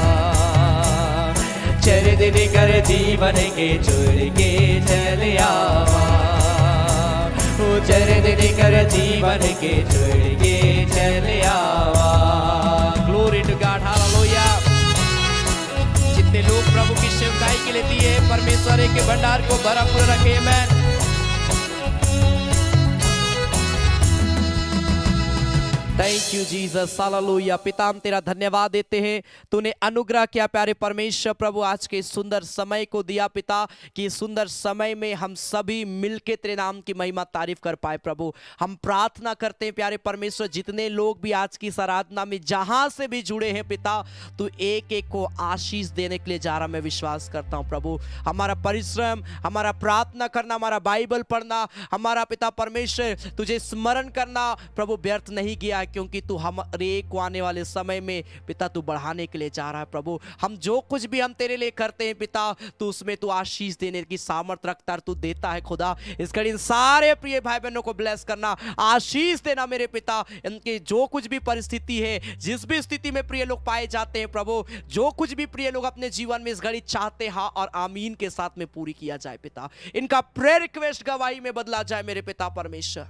C: चर दिन कर जीवन के छोड़ के चले आवा ओ चर दिन कर जीवन के छोड़ के चले आवा ग्लोरी टू गॉड हालेलुया। जितने लोग प्रभु की सेवकाई के लिए दिए परमेश्वर के भंडार को भरपूर रखे। आमीन। Thank you Jesus hallelujah. पिता हम तेरा धन्यवाद देते हैं तूने अनुग्रह किया प्यारे परमेश्वर प्रभु आज के सुंदर समय को दिया पिता कि सुंदर समय में हम सभी मिलके तेरे नाम की महिमा तारीफ कर पाए। प्रभु हम प्रार्थना करते हैं प्यारे परमेश्वर जितने लोग भी आज की इस आराधना में जहां से भी जुड़े हैं पिता तू एक एक को आशीष देने के लिए जा रहा मैं विश्वास करता हूं प्रभु। हमारा परिश्रम हमारा प्रार्थना करना हमारा बाइबल पढ़ना हमारा पिता परमेश्वर तुझे स्मरण करना प्रभु व्यर्थ नहीं गया क्योंकि तू हमारे को आने वाले समय में पिता तू बढ़ाने के लिए चाह रहा है प्रभु। हम जो कुछ भी हम तेरे लिए करते हैं पिता, तू उसमें तू आशीष देने की सामर्थ रखता है, तू देता है खुदा। इस घड़ी इन सारे प्रिय भाई बहनों को ब्लेस करना, आशीष देना मेरे पिता। इनके जो कुछ भी परिस्थिति है, जिस भी स्थिति में प्रिय लोग पाए जाते हैं प्रभु, जो कुछ भी प्रिय लोग अपने जीवन में इस घड़ी चाहते हैं, हाँ और आमीन के साथ में पूरी किया जाए पिता। इनका प्रेयर रिक्वेस्ट गवाही में बदला जाए मेरे पिता परमेश्वर,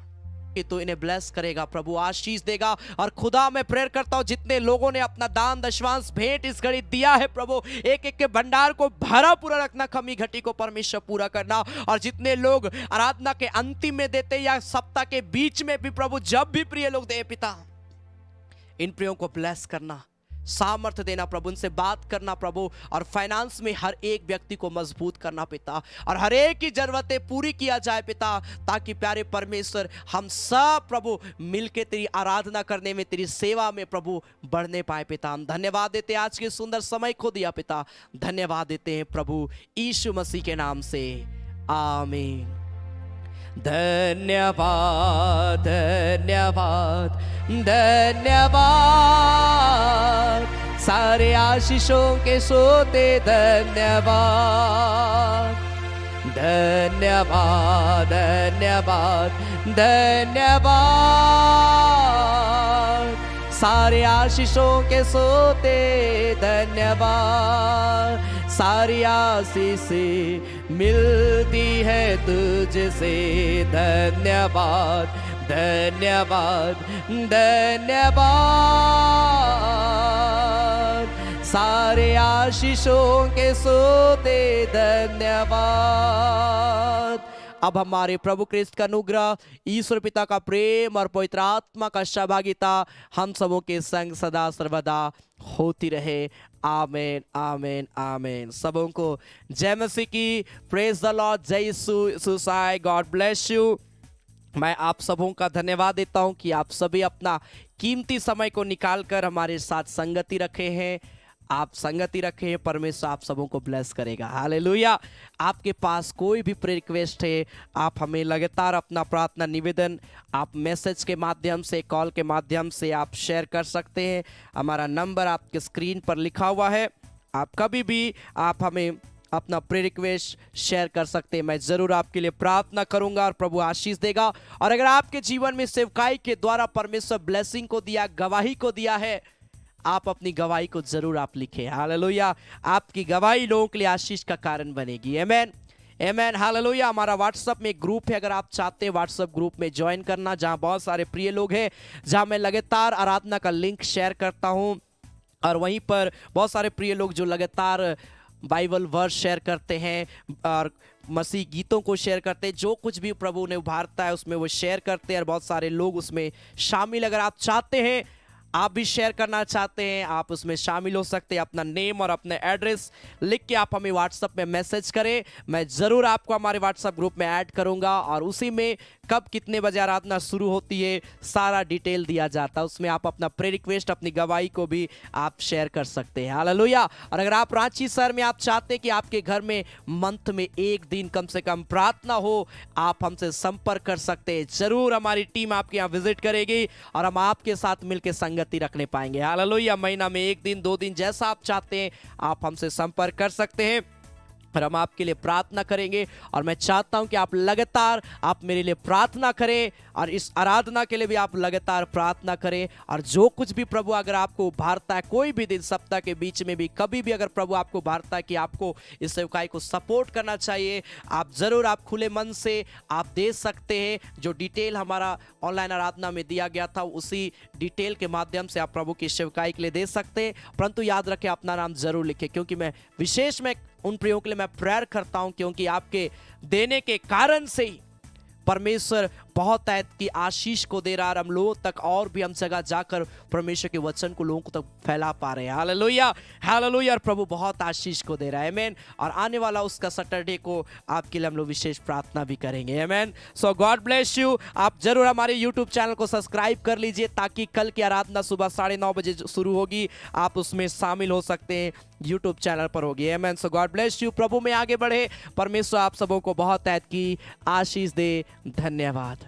C: कि तू इन्हें ब्लेस करेगा प्रभु, आशीष देगा। और खुदा मैं प्रेयर करता हूं जितने लोगों ने अपना दान दशवांश भेंट इस घड़ी दिया है प्रभु, एक एक के भंडार को भरा पूरा रखना, कमी घटी को परमेश्वर पूरा करना। और जितने लोग आराधना के अंतिम में देते या सप्ताह के बीच में भी प्रभु, जब भी प्रिय लोग दे पिता, इन प्रियों को ब्लेस करना, सामर्थ्य देना प्रभु, उनसे बात करना प्रभु, और फाइनेंस में हर एक व्यक्ति को मजबूत करना पिता, और हर एक की जरूरतें पूरी किया जाए पिता, ताकि प्यारे परमेश्वर हम सब प्रभु मिलके तेरी आराधना करने में, तेरी सेवा में प्रभु बढ़ने पाए पिता। हम धन्यवाद देते हैं आज के सुंदर समय को दिया पिता, धन्यवाद देते हैं प्रभु यीशु मसीह के नाम से, आमीन। धन्यवाद धन्यवाद धन्यवाद, सारे आशीषों के सोते धन्यवाद। धन्यवाद धन्यवाद धन्यवाद, सारे आशीषों के सोते धन्यवाद। सारी आशीषें मिलती है तुझसे धन्यवाद। धन्यवाद धन्यवाद, सारे आशीषों के सोते धन्यवाद। अब हमारे प्रभु क्रिस्त का अनुग्रह, ईश्वर पिता का प्रेम और पवित्र आत्मा का सहभागिता हम सबों के संग सदा सर्वदा होती रहे। आमेन आमेन आमेन। सबों को जय मसीह की, प्रेज द लॉर्ड, जय यीशु सुसाई, गॉड ब्लेस यू। मैं आप सबों का धन्यवाद देता हूं कि आप सभी अपना कीमती समय को निकालकर हमारे साथ संगति रखे हैं। आप संगति रखे हैं, परमेश्वर आप सबों को ब्लेस करेगा। हालेलुया। आपके पास कोई भी प्रेयर रिक्वेस्ट है, आप हमें लगातार अपना प्रार्थना निवेदन आप मैसेज के माध्यम से, कॉल के माध्यम से आप शेयर कर सकते हैं। हमारा नंबर आपके स्क्रीन पर लिखा हुआ है। आप कभी भी आप हमें अपना प्रेयर रिक्वेस्ट शेयर कर सकते हैं। मैं ज़रूर आपके लिए प्रार्थना करूंगा और प्रभु आशीष देगा। और अगर आपके जीवन में सेवकाई के द्वारा परमेश्वर ब्लेसिंग को दिया, गवाही को दिया है, आप अपनी गवाही को जरूर आप लिखें। हालेलुया। आपकी गवाही लोगों के लिए आशीष का कारण बनेगी। आमेन आमेन। हालेलुया। हमारा व्हाट्सएप में ग्रुप है, अगर आप चाहते हैं व्हाट्सएप ग्रुप में ज्वाइन करना, जहां बहुत सारे प्रिय लोग हैं, जहां मैं लगातार आराधना का लिंक शेयर करता हूं, और वहीं पर बहुत सारे प्रिय लोग जो लगातार बाइबल वर्स शेयर करते हैं और मसीह गीतों को शेयर करते हैं, जो कुछ भी प्रभु ने उभारता है उसमें वो शेयर करते हैं, और बहुत सारे लोग उसमें शामिल। अगर आप चाहते हैं, आप भी शेयर करना चाहते हैं, आप उसमें शामिल हो सकते हैं। अपना नेम और अपने एड्रेस लिख के आप हमें व्हाट्सएप में मैसेज करें। मैं ज़रूर आपको हमारे व्हाट्सएप ग्रुप में ऐड करूंगा, और उसी में कब कितने बजे आराधना शुरू होती है सारा डिटेल दिया जाता है। उसमें आप अपना प्रेयर रिक्वेस्ट, अपनी गवाही को भी आप शेयर कर सकते हैं। हालेलुया। और अगर आप रांची शहर में आप चाहते हैं कि आपके घर में मंथ में एक दिन कम से कम प्रार्थना हो, आप हमसे संपर्क कर सकते हैं। ज़रूर हमारी टीम आपके यहाँ विजिट करेगी और हम आपके साथ मिलकर संगति रखने पाएंगे। हालेलुया। महीना में एक दिन, 2 दिन, जैसा आप चाहते हैं आप हमसे संपर्क कर सकते हैं, और हम आपके लिए प्रार्थना करेंगे। और मैं चाहता हूं कि आप लगातार आप मेरे लिए प्रार्थना करें, और इस आराधना के लिए भी आप लगातार प्रार्थना करें। और जो कुछ भी प्रभु अगर आपको उभारता है, कोई भी दिन सप्ताह के बीच में भी, कभी भी अगर प्रभु आपको उभारता है कि आपको इस सेवकाई को सपोर्ट करना चाहिए, आप ज़रूर आप खुले मन से आप दे सकते हैं। जो डिटेल हमारा ऑनलाइन आराधना में दिया गया था, उसी डिटेल के माध्यम से आप प्रभु की सेवकाई के लिए दे सकते हैं। परंतु याद रखें, अपना नाम ज़रूर लिखें, क्योंकि मैं विशेष में उन प्रियों के लिए मैं प्रेयर करता हूं, क्योंकि आपके देने के कारण से ही परमेश्वर बहुत ऐत की आशीष को दे रहा है। हम लोगों तक और भी हम जगह जाकर परमेश्वर के वचन को लोगों को तक फैला पा रहे हैं। Hallelujah hallelujah. और प्रभु बहुत आशीष को दे रहा है। आमेन। और आने वाला उसका सैटरडे को आपके लिए हम लोग विशेष प्रार्थना भी करेंगे। आमेन। सो गॉड ब्लेस यू। आप जरूर हमारे यूट्यूब चैनल को सब्सक्राइब कर लीजिए, ताकि कल की आराधना सुबह 9:30 बजे शुरू होगी, आप उसमें शामिल हो सकते हैं, यूट्यूब चैनल पर होगी। आमेन। सो गॉड ब्लेस यू। प्रभु में आगे बढ़े। परमेश्वर आप सबों को बहुत ऐत की आशीष दे। धन्यवाद।